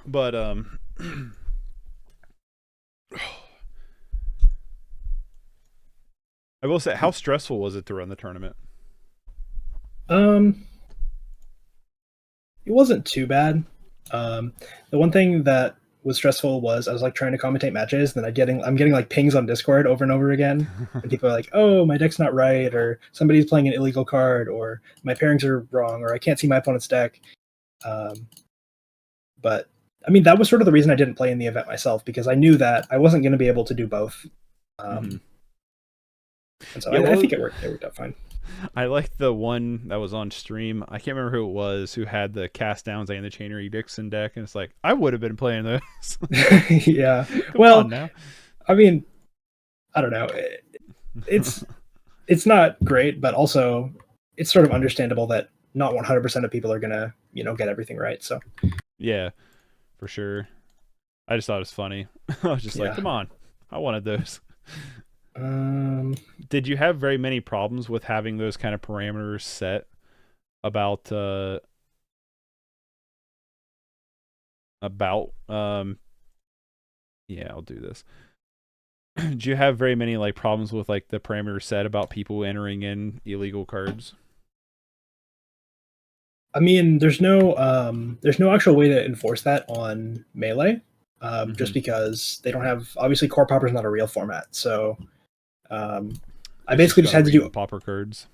But I will say, how stressful was it to run the tournament? Um, it wasn't too bad. The one thing that was stressful was I was like trying to commentate matches, and then I'm getting like pings on Discord over and over again, and people are like, "Oh, my deck's not right," or "Somebody's playing an illegal card," or "My pairings are wrong," or "I can't see my opponent's deck." Um, but I mean, that was sort of the reason I didn't play in the event myself because I knew that I wasn't going to be able to do both. Mm-hmm. Um, and so Yeah, I well, think it worked out fine. I like the one that was on stream. I can't remember who it was who had the cast downs and the Chain Dixon deck, and it's like I would have been playing those. Yeah. Come on Well, now. I mean, I don't know. It's it's not great, but also it's sort of understandable that not 100% of people are gonna get everything right. So Yeah, for sure. I just thought it was funny. I was just like, yeah. come on, I wanted those. Um, Did you have very many problems with having those kind of parameters set about about yeah, I'll do this. Do you have very many like problems with like the parameter set about people entering in illegal cards? I mean, there's no actual way to enforce that on Melee, Mm-hmm. just because they don't have obviously core popper is not a real format. So um, I It's just basically just gotta had to read the do pauper cards.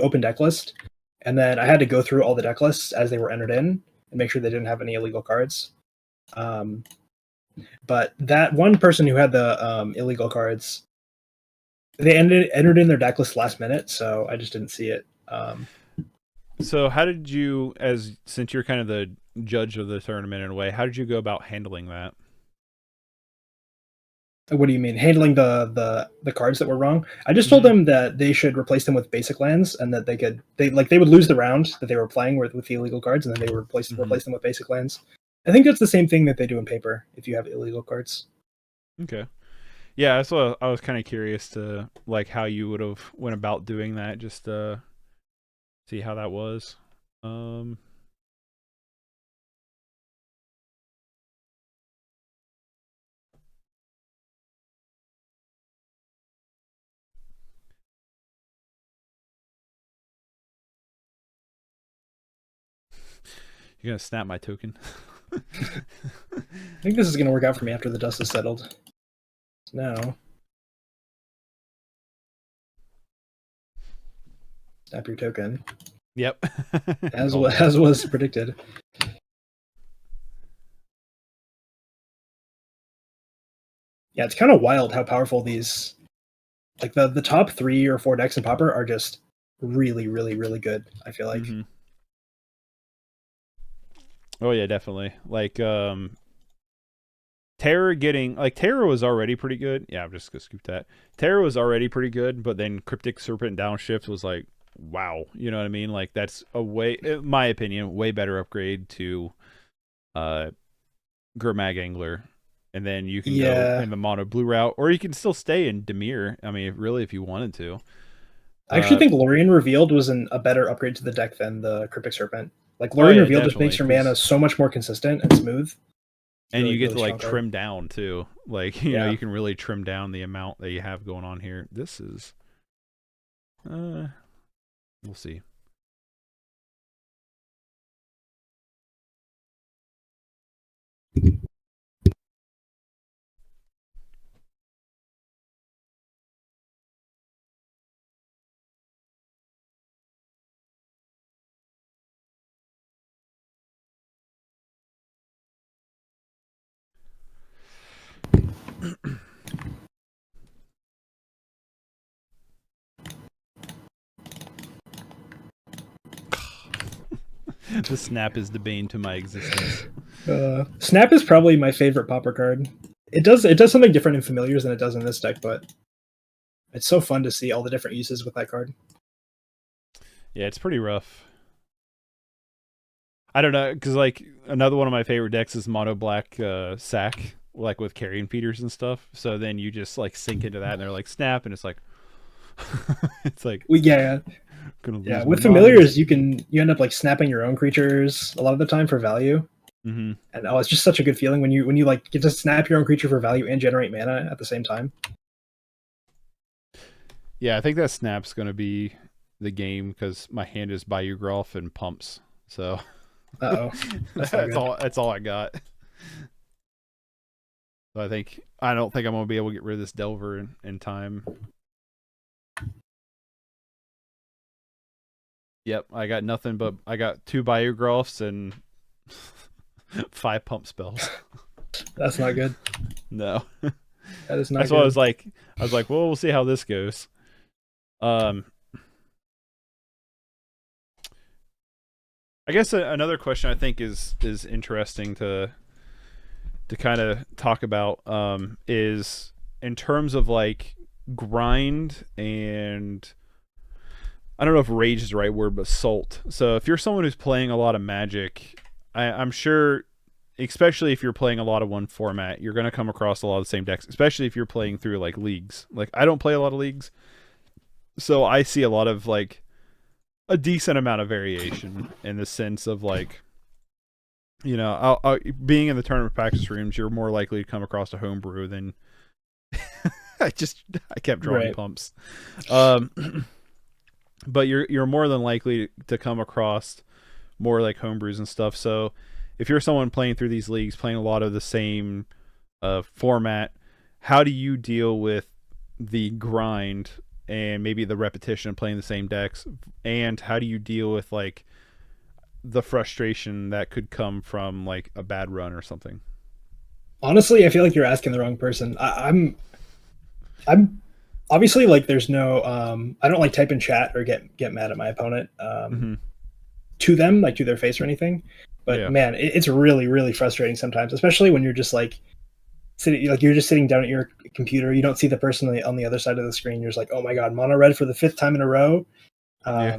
open deck list, and then I had to go through all the deck lists as they were entered in and make sure they didn't have any illegal cards. Um, but that one person who had the illegal cards, they entered in their deck list last minute, so I just didn't see it. So how did you, as since you're kind of the judge of the tournament in a way, how did you go about handling that? What do you mean handling the cards that were wrong? I just told Mm-hmm. them that they should replace them with basic lands, and that they would lose the round that they were playing with the illegal cards, and then they would Mm-hmm. replace them with basic lands. I think that's the same thing that they do in paper if you have illegal cards. Okay. Yeah, that's what I was kind of curious to like how you would have went about doing that, just to see how that was. Um, you're gonna snap my token. I think this is going to work out for me after the dust is settled. Now, snap your token, Yep. as Called that. as was predicted. Yeah, it's kind of wild how powerful these like the top 3 or 4 decks in Pauper are just really, really, really good. I feel like. Mm-hmm. Oh yeah, definitely. Like Terror was already pretty good. Yeah, I'm just gonna scoop that. Terror was already pretty good, but then Cryptic Serpent Downshift was like, wow. You know what I mean? Like that's a way, in my opinion, way better upgrade to uh Gurmag Angler. And then you can go Yeah, in the mono blue route, or you can still stay in Demir. I mean, really, if you wanted to. I actually Uh, think Lorien Revealed was a better upgrade to the deck than the Cryptic Serpent. Like oh Lorien yeah, Revealed just definitely. makes your mana Because so much more consistent and smooth. It's and really, you get really to like strong card. trim down too. Like Yeah. you can really trim down the amount that you have going on here. This is, uh, we'll see. The snap is the bane to my existence. Snap is probably my favorite Pauper card. It does something different in Familiars than it does in this deck, but it's so fun to see all the different uses with that card. Yeah, it's pretty rough. I don't know, because like another one of my favorite decks is mono black sack, like with carrion feeders and stuff. So then you just like sink into that, and they're like snap, and it's like, it's like Yeah, gonna yeah. lose my With mind. Familiars, you end up like snapping your own creatures a lot of the time for value. Mm-hmm. And it's just such a good feeling when you like get to snap your own creature for value and generate mana at the same time. Yeah, I think that snap's gonna be the game because my hand is Bayou Grolf and pumps. So Oh, that's not good. That's all I got. So I don't think I'm gonna be able to get rid of this Delver in time. Yep, I got nothing but I got 2 Bayou Grolfs and 5 pump spells. That's not good. No. That is not That's what good. I was like, well, we'll see how this goes. Um I guess another question I think is interesting to kind of talk about is in terms of like grind and I don't know if rage is the right word, but salt. So if you're someone who's playing a lot of Magic, I'm sure, especially if you're playing a lot of one format, you're going to come across a lot of the same decks. Especially if you're playing through like leagues. Like I don't play a lot of leagues, so I see a lot of like a decent amount of variation in the sense of like being in the tournament practice rooms, you're more likely to come across a homebrew than I kept drawing Right. pumps. But you're more than likely to come across more like homebrews and stuff. So if you're someone playing through these leagues, playing a lot of the same format, how do you deal with the grind and maybe the repetition of playing the same decks? And how do you deal with like the frustration that could come from like a bad run or something? Honestly, I feel like you're asking the wrong person. I'm obviously like there's no I don't like type in chat or get mad at my opponent Mm-hmm. to them, like to their face or anything. But Yeah. man, it's really really frustrating sometimes, especially when you're just like sitting, like you're just sitting down at your computer. You don't see the person on the other side of the screen. You're just like, oh my god, mono red for the fifth time in a row. Yeah.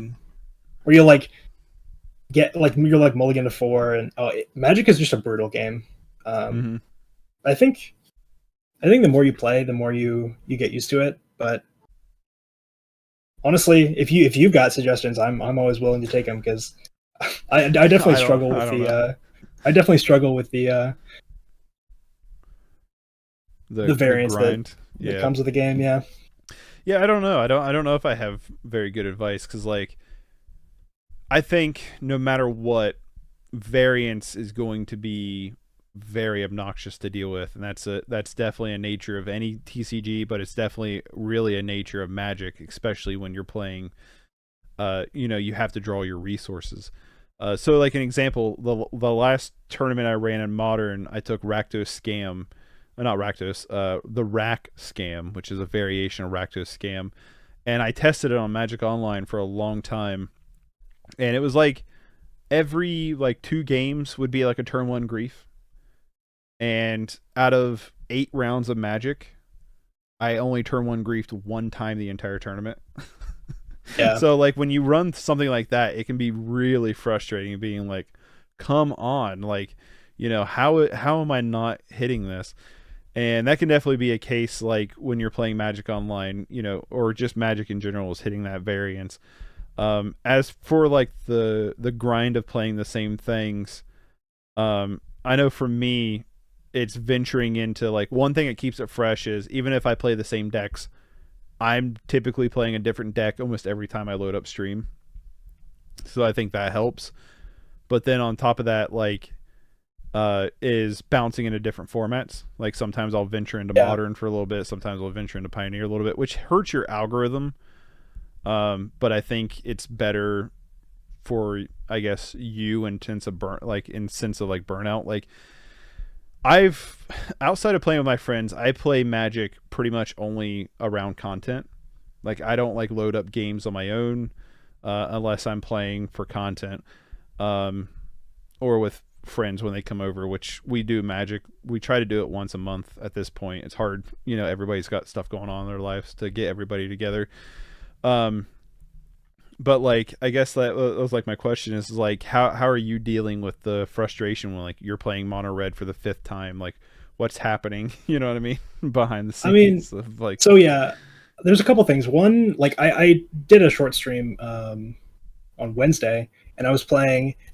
Where you'll like get like you're like mulligan to four, and Magic is just a brutal game. Um, Mm-hmm. I think I think the more you play, the more you get used to it. But honestly, if you've got suggestions, I'm always willing to take them because I definitely struggle I with don't know. I definitely struggle with the The variance grind. that Yeah. comes with the game. Yeah, Yeah, I don't know. I don't know if I have very good advice cuz like I think no matter what, variance is going to be very obnoxious to deal with, and that's definitely a nature of any TCG, but it's definitely really a nature of Magic, especially when you're playing. You have to draw your resources. So, like an example, the last tournament I ran in Modern, I took Rakdos Scam, not Rakdos, the Rack Scam, which is a variation of Rakdos Scam, and I tested it on Magic Online for a long time, and it was like every like 2 games would be like a turn one grief, and out of 8 rounds of Magic, I only turn one griefed one time the entire tournament. yeah. So like when you run something like that, it can be really frustrating. Being like, come on, like how am I not hitting this? And that can definitely be a case like when you're playing Magic Online, or just Magic in general is hitting that variance. As for like the grind of playing the same things, I know for me, it's venturing into like one thing that keeps it fresh is even if I play the same decks, I'm typically playing a different deck almost every time I load up stream. So I think that helps. But then on top of that, like is bouncing into different formats. Like sometimes I'll venture into Yeah. Modern for a little bit, sometimes I'll venture into Pioneer a little bit, which hurts your algorithm. But I think it's better for I guess you in sense of like burnout. Like I've outside of playing with my friends, I play Magic pretty much only around content. Like I don't like load up games on my own unless I'm playing for content, um, or with friends when they come over, which we do Magic. We try to do it once a month at this point. It's hard, everybody's got stuff going on in their lives to get everybody together. Um, but like I guess that was like my question is like how are you dealing with the frustration when like you're playing mono red for the fifth time? Like what's happening? You know what I mean? Behind the I mean, scenes of like so yeah, there's a couple things. One, like I did a short stream on Wednesday, and I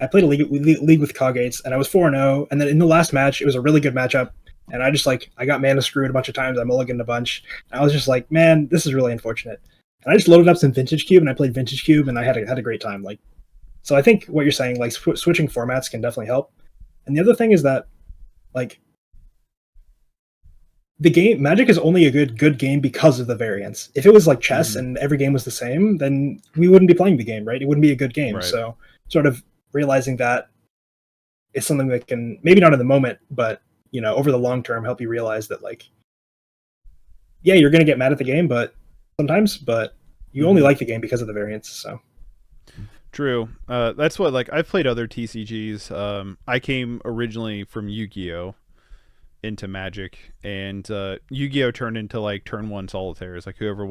played a league with Coggates, and I was 4-0. And then in the last match, it was a really good matchup, and I got mana screwed a bunch of times. I mulliganed a bunch. And I was just like, man, this is really unfortunate. And I just loaded up some Vintage Cube, and I played Vintage Cube, and I had a great time. Like, so I think what you're saying, like switching formats, can definitely help. And the other thing is that like the game Magic is only a good game because of the variance. If it was like chess mm-hmm, and every game was the same, then we wouldn't be playing the game, right? It wouldn't be a good game. right. So sort of realizing that is something that can maybe not in the moment, but over the long term help you realize that like yeah, you're gonna get mad at the game, but sometimes, but you only Mm-hmm. like the game because of the variance. So True. That's what like I've played other TCGs. I came originally from Yu-Gi-Oh into Magic, and Yu-Gi-Oh turned into like turn one solitaires. Like whoever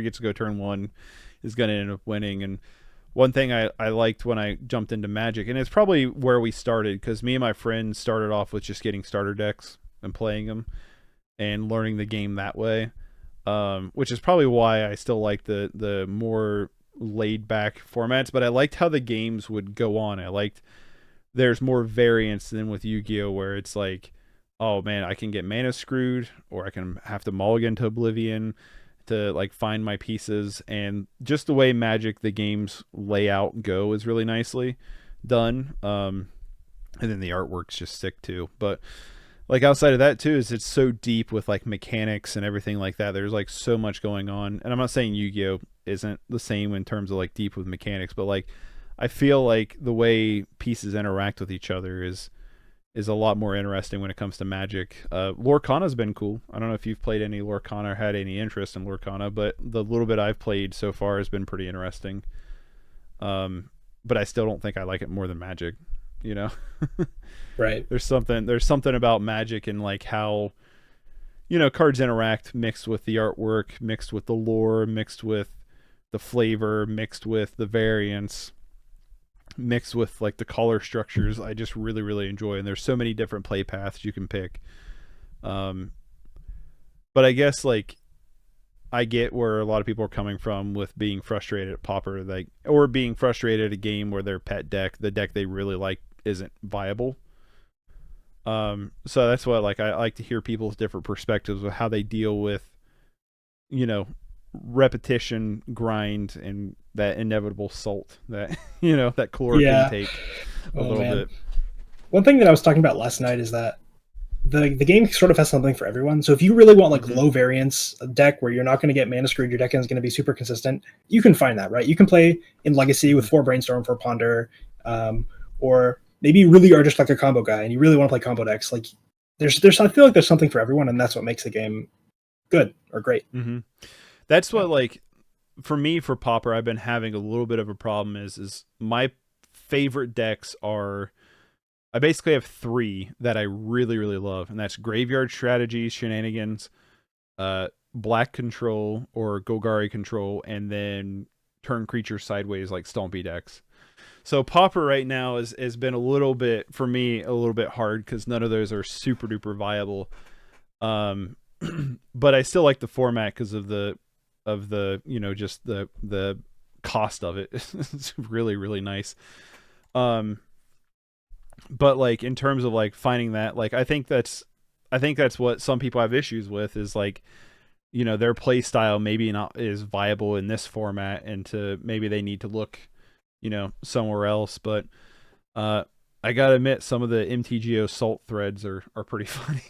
gets to go turn one is going to end up winning. And one thing I liked when I jumped into Magic, and it's probably where we started because me and my friends started off with just getting starter decks and playing them and learning the game that way. Which is probably why I still like the more laid back formats. But I liked how the games would go on. I liked there's more variance than with Yu-Gi-Oh, where it's like, oh man, I can get mana screwed, or I can have to mulligan to Oblivion to like find my pieces, and just the way Magic the game's layout go is really nicely done. And then the artwork's just sick too. But like outside of that too, is it's so deep with like mechanics and everything like that. There's like so much going on, and I'm not saying Yu-Gi-Oh isn't the same in terms of like deep with mechanics, but like I feel like the way pieces interact with each other is a lot more interesting when it comes to Magic. Lorcana's been cool. I don't know if you've played any Lorcana or had any interest in Lorcana, but the little bit I've played so far has been pretty interesting. But I still don't think I like it more than Magic. You know, Right. there's something about Magic and like how cards interact, mixed with the artwork, mixed with the lore, mixed with the flavor, mixed with the variance, mixed with like the color structures. I just really really enjoy, and there's so many different play paths you can pick. um but I guess like I get where a lot of people are coming from with being frustrated at Pauper, like, or being frustrated at a game where their pet deck, the deck they really like, isn't viable. So that's why like I like to hear people's different perspectives of how they deal with, you know, repetition, grind, and that inevitable salt that that caloric Yeah. intake a Oh little man. bit. One thing that I was talking about last night is that the game sort of has something for everyone. So if you really want like Mm-hmm. low variance deck where you're not going to get mana screwed, your deck is going to be super consistent, you can find that, right? You can play in Legacy Mm-hmm. with 4 Brainstorm, 4 Ponder, or maybe you really are just like a combo guy and you really want to play combo decks. Like there's I feel like there's something for everyone, and that's what makes the game good or great. Mm-hmm. That's Yeah. what, like, for me, for Pauper, I've been having a little bit of a problem is my favorite decks are, I basically have three that I really really love, and that's Graveyard Strategies, Shenanigans, Black Control or Golgari Control, and then Turn Creature Sideways like Stompy decks. So Pauper right now has been a little bit, for me, a little bit hard because none of those are super duper viable. Um, but I still like the format because of the just the cost of it. It's really really nice. Um, but like in terms of like finding that, like I think that's what some people have issues with, is like their play style maybe not is viable in this format, and to maybe they need to look somewhere else. But uh I gotta admit, some of the MTGO salt threads are pretty funny.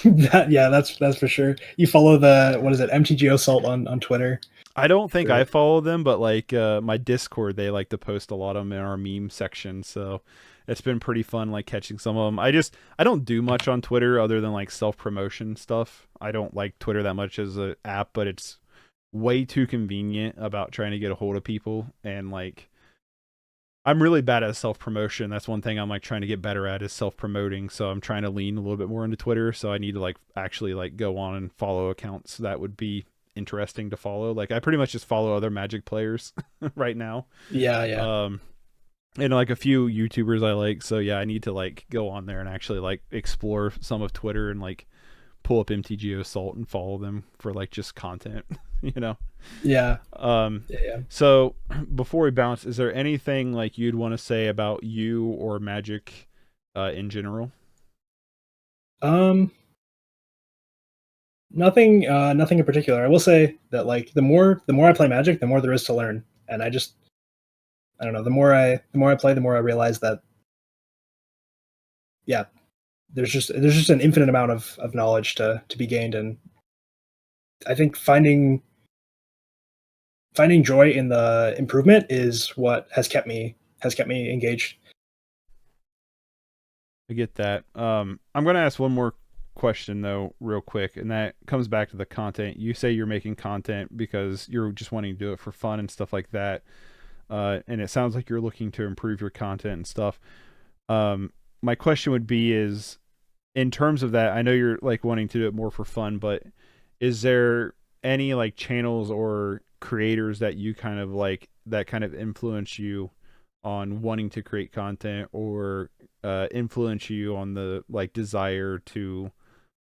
Yeah, that's for sure. You follow the what is it, MTGO Salt on Twitter? I don't think I Or follow them, but like my Discord, they like to post a lot of them in our meme section. So it's been pretty fun, like catching some of them. I don't do much on Twitter other than like self promotion stuff. I don't like Twitter that much as an app, but it's way too convenient about trying to get a hold of people. And like I'm really bad at self promotion. That's one thing I'm like trying to get better at, is self promoting. So I'm trying to lean a little bit more into Twitter. So I need to like actually like go on and follow accounts that would be interesting to follow. Like I pretty much just follow other Magic players right now. yeah, yeah. Um and like a few YouTubers I like. So yeah, I need to like go on there and actually like explore some of Twitter and like pull up MTGO Assault and follow them for like just content, you know. Yeah. Um Yeah. so before we bounce, is there anything like you'd want to say about you or Magic in general? Um nothing in particular. I will say that like the more I play Magic, the more there is to learn. And I don't know, the more I play, the more I realize that yeah, there's just an infinite amount of knowledge to be gained. And I think finding joy in the improvement is what has kept me engaged. I get that. I'm gonna ask one more question though, real quick, and that comes back to the content. You say you're making content because you're just wanting to do it for fun and stuff like that. And it sounds like you're looking to improve your content and stuff. My question would be is, in terms of that, I know you're like wanting to do it more for fun, but is there any like channels or creators that you kind of like that kind of influence you on wanting to create content, or influence you on the like desire to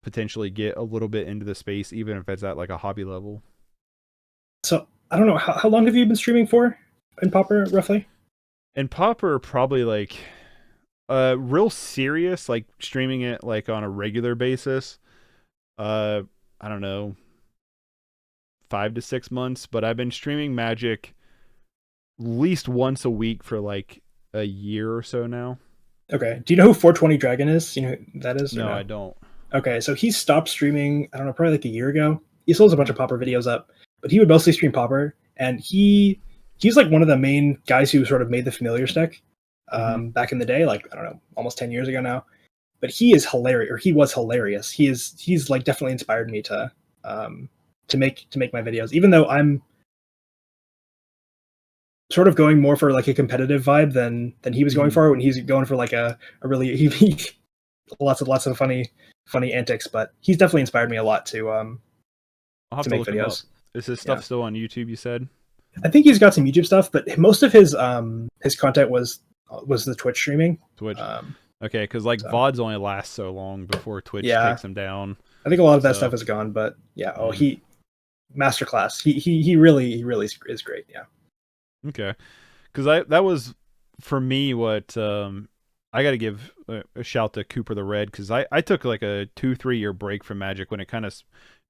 potentially get a little bit into the space, even if it's at like a hobby level? So I don't know how long have you been streaming for in Popper roughly? And Popper, probably like Real serious, like streaming it like on a regular basis. Uh, I don't know, 5 to 6 months, but I've been streaming Magic at least once a week for like a year or so now. Okay. Do you know who 420 Dragon is? You know who that is or No, I no? don't. Okay, so he stopped streaming, I don't know, probably like a year ago. He still has a bunch of Pauper videos up, but he would mostly stream Pauper, and he's like one of the main guys who sort of made the familiar deck Mm-hmm. back in the day, like I don't know, almost 10 years ago now. But he is hilarious, or he was hilarious. He's like definitely inspired me to make my videos, even though I'm sort of going more for like a competitive vibe than he was going Mm-hmm. for when he's going for like a really he lots of funny antics. But he's definitely inspired me a lot I'll have to to make look him up. videos. Is his Yeah, stuff still on YouTube? You said. I think he's got some YouTube stuff, but most of his content was the Twitch streaming. Twitch. Um, Okay, because like so VODs only last so long before Twitch yeah, takes them down. I think a lot of that So, stuff is gone. But yeah, oh mm, he masterclass. He really is great. Yeah. okay, because I that was for me what I got to give a shout to Cooper the Red because I took like a 2 3 year break from Magic when it kind of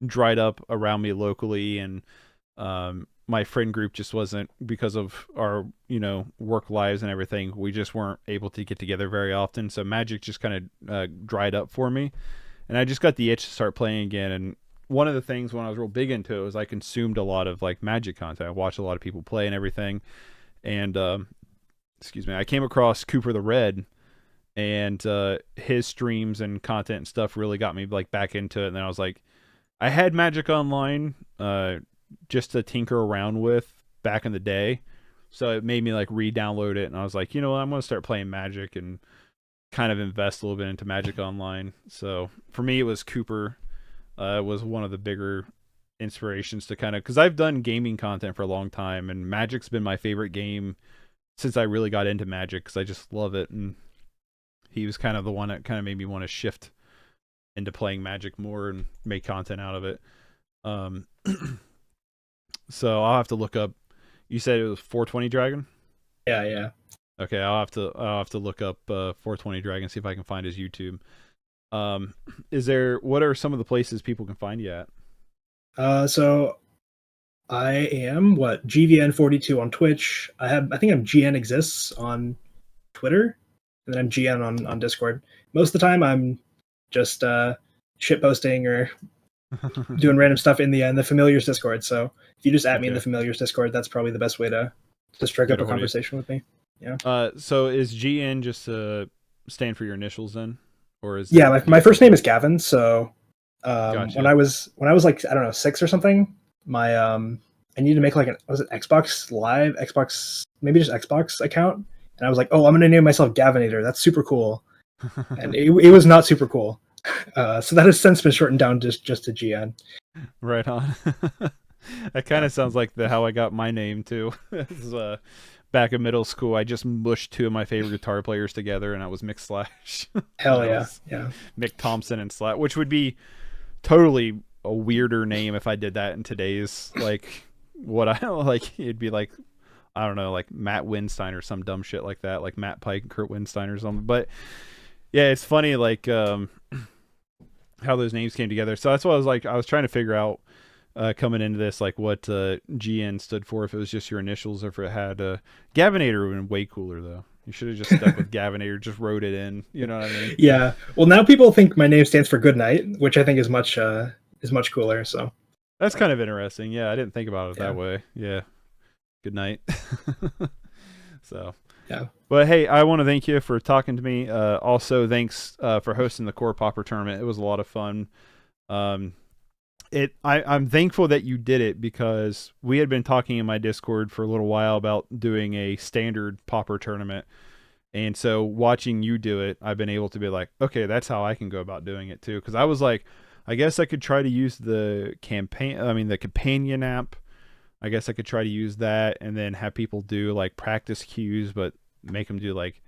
dried up around me locally and my friend group just wasn't because of our work lives and everything. We just weren't able to get together very often, so Magic just kind of dried up for me, and I just got the itch to start playing again. And one of the things when I was real big into it was I consumed a lot of like Magic content. I watched a lot of people play and everything, and excuse me, I came across Cooper the Red, and his streams and content and stuff really got me like back into it. And then I was like, I had Magic Online just to tinker around with back in the day, so it made me like re-download it, and I was like, you know what, I'm gonna start playing Magic and kind of invest a little bit into Magic Online. So for me, it was Cooper. Was one of the bigger inspirations to kind of because I've done gaming content for a long time, and Magic's been my favorite game since I really got into Magic because I just love it. And he was kind of the one that kind of made me want to shift into playing Magic more and make content out of it. Um, so I'll have to look up. You said it was 420 Dragon. Yeah, yeah. Okay, I'll have to look up 420 Dragon, see if I can find his YouTube. Um, what are some of the places people can find you at? So I am what GVN42 on Twitch. I think I'm GN exists on Twitter, and then I'm GN on Discord. Most of the time, I'm just shit posting or doing random stuff in the familiars Discord. So if you just at me in the Okay, familiars Discord, that's probably the best way to strike get up a a hold of you. conversation with me. Yeah. So is GN just stand for your initials then, or is Yeah, it my anything? first name is Gavin. So when Gotcha. I was like I don't know 6 or something, my I needed to make like an was it Xbox Live, Xbox maybe just Xbox account, and I was like, oh, I'm gonna name myself Gavinator. That's super cool, and it was not super cool. So that has since been shortened down just to GN. Right on. That kind Yeah, of sounds like the how I got my name too. Back in middle school, I just mushed two of my favorite guitar players together, and I was Mick Slash, and hell I yeah, was yeah, Mick Thompson and Slash, which would be totally a weirder name if I did that in today's like what I like. It'd be like I don't know, like Matt Winstein or some dumb shit like that, like Matt Pike and Kurt Winstein or something. But yeah, it's funny like how those names came together. So that's what I was like. I was trying to figure out coming into this, like what GN stood for, if it was just your initials or if it had Gavinator would have been way cooler though. You should have just stuck with Gavinator, just wrote it in. You know what I mean? yeah. Well, now people think my name stands for good night, which I think is much cooler. So That's kind of interesting. Yeah, I didn't think about it that yeah, way. Yeah. Good night. So, yeah. but hey, I want to thank you for talking to me. Also, thanks for hosting the Core Popper tournament. It was a lot of fun. Um, I'm thankful that you did it because we had been talking in my Discord for a little while about doing a standard Popper tournament. And so watching you do it, I've been able to be like, okay, that's how I can go about doing it too. Because I was like, I guess I could try to use the companion app. I guess I could try to use that and then have people do like practice cues, but make them do like,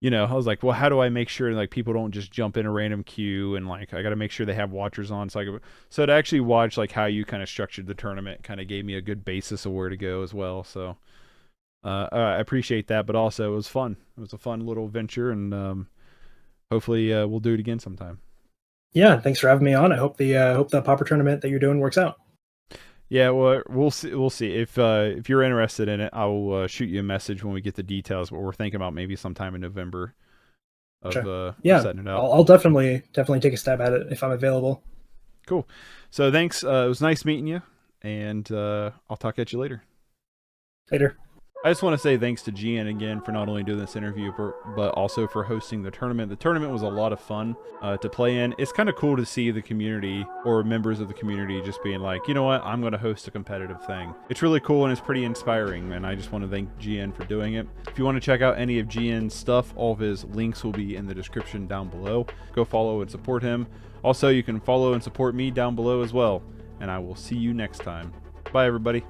I was like, well, how do I make sure like people don't just jump in a random queue and like I got to make sure they have watchers on. So to actually watch like how you kind of structured the tournament kind of gave me a good basis of where to go as well. So I appreciate that, but also it was fun. It was a fun little venture, and hopefully we'll do it again sometime. Yeah, thanks for having me on. I hope the pauper tournament that you're doing works out. Yeah, well, we'll see. We'll see if you're interested in it. I will shoot you a message when we get the details. But we're thinking about maybe sometime in November Gotcha. of Yeah, setting it out. I'll definitely take a stab at it if I'm available. Cool. So thanks. It was nice meeting you, and I'll talk at you later. Later. I just want to say thanks to GN again for not only doing this interview, but also for hosting the tournament. The tournament was a lot of fun to play in. It's kind of cool to see the community or members of the community just being like, you know what, I'm going to host a competitive thing. It's really cool and it's pretty inspiring, and I just want to thank GN for doing it. If you want to check out any of GN's stuff, all of his links will be in the description down below. Go follow and support him. Also, you can follow and support me down below as well, and I will see you next time. Bye, everybody.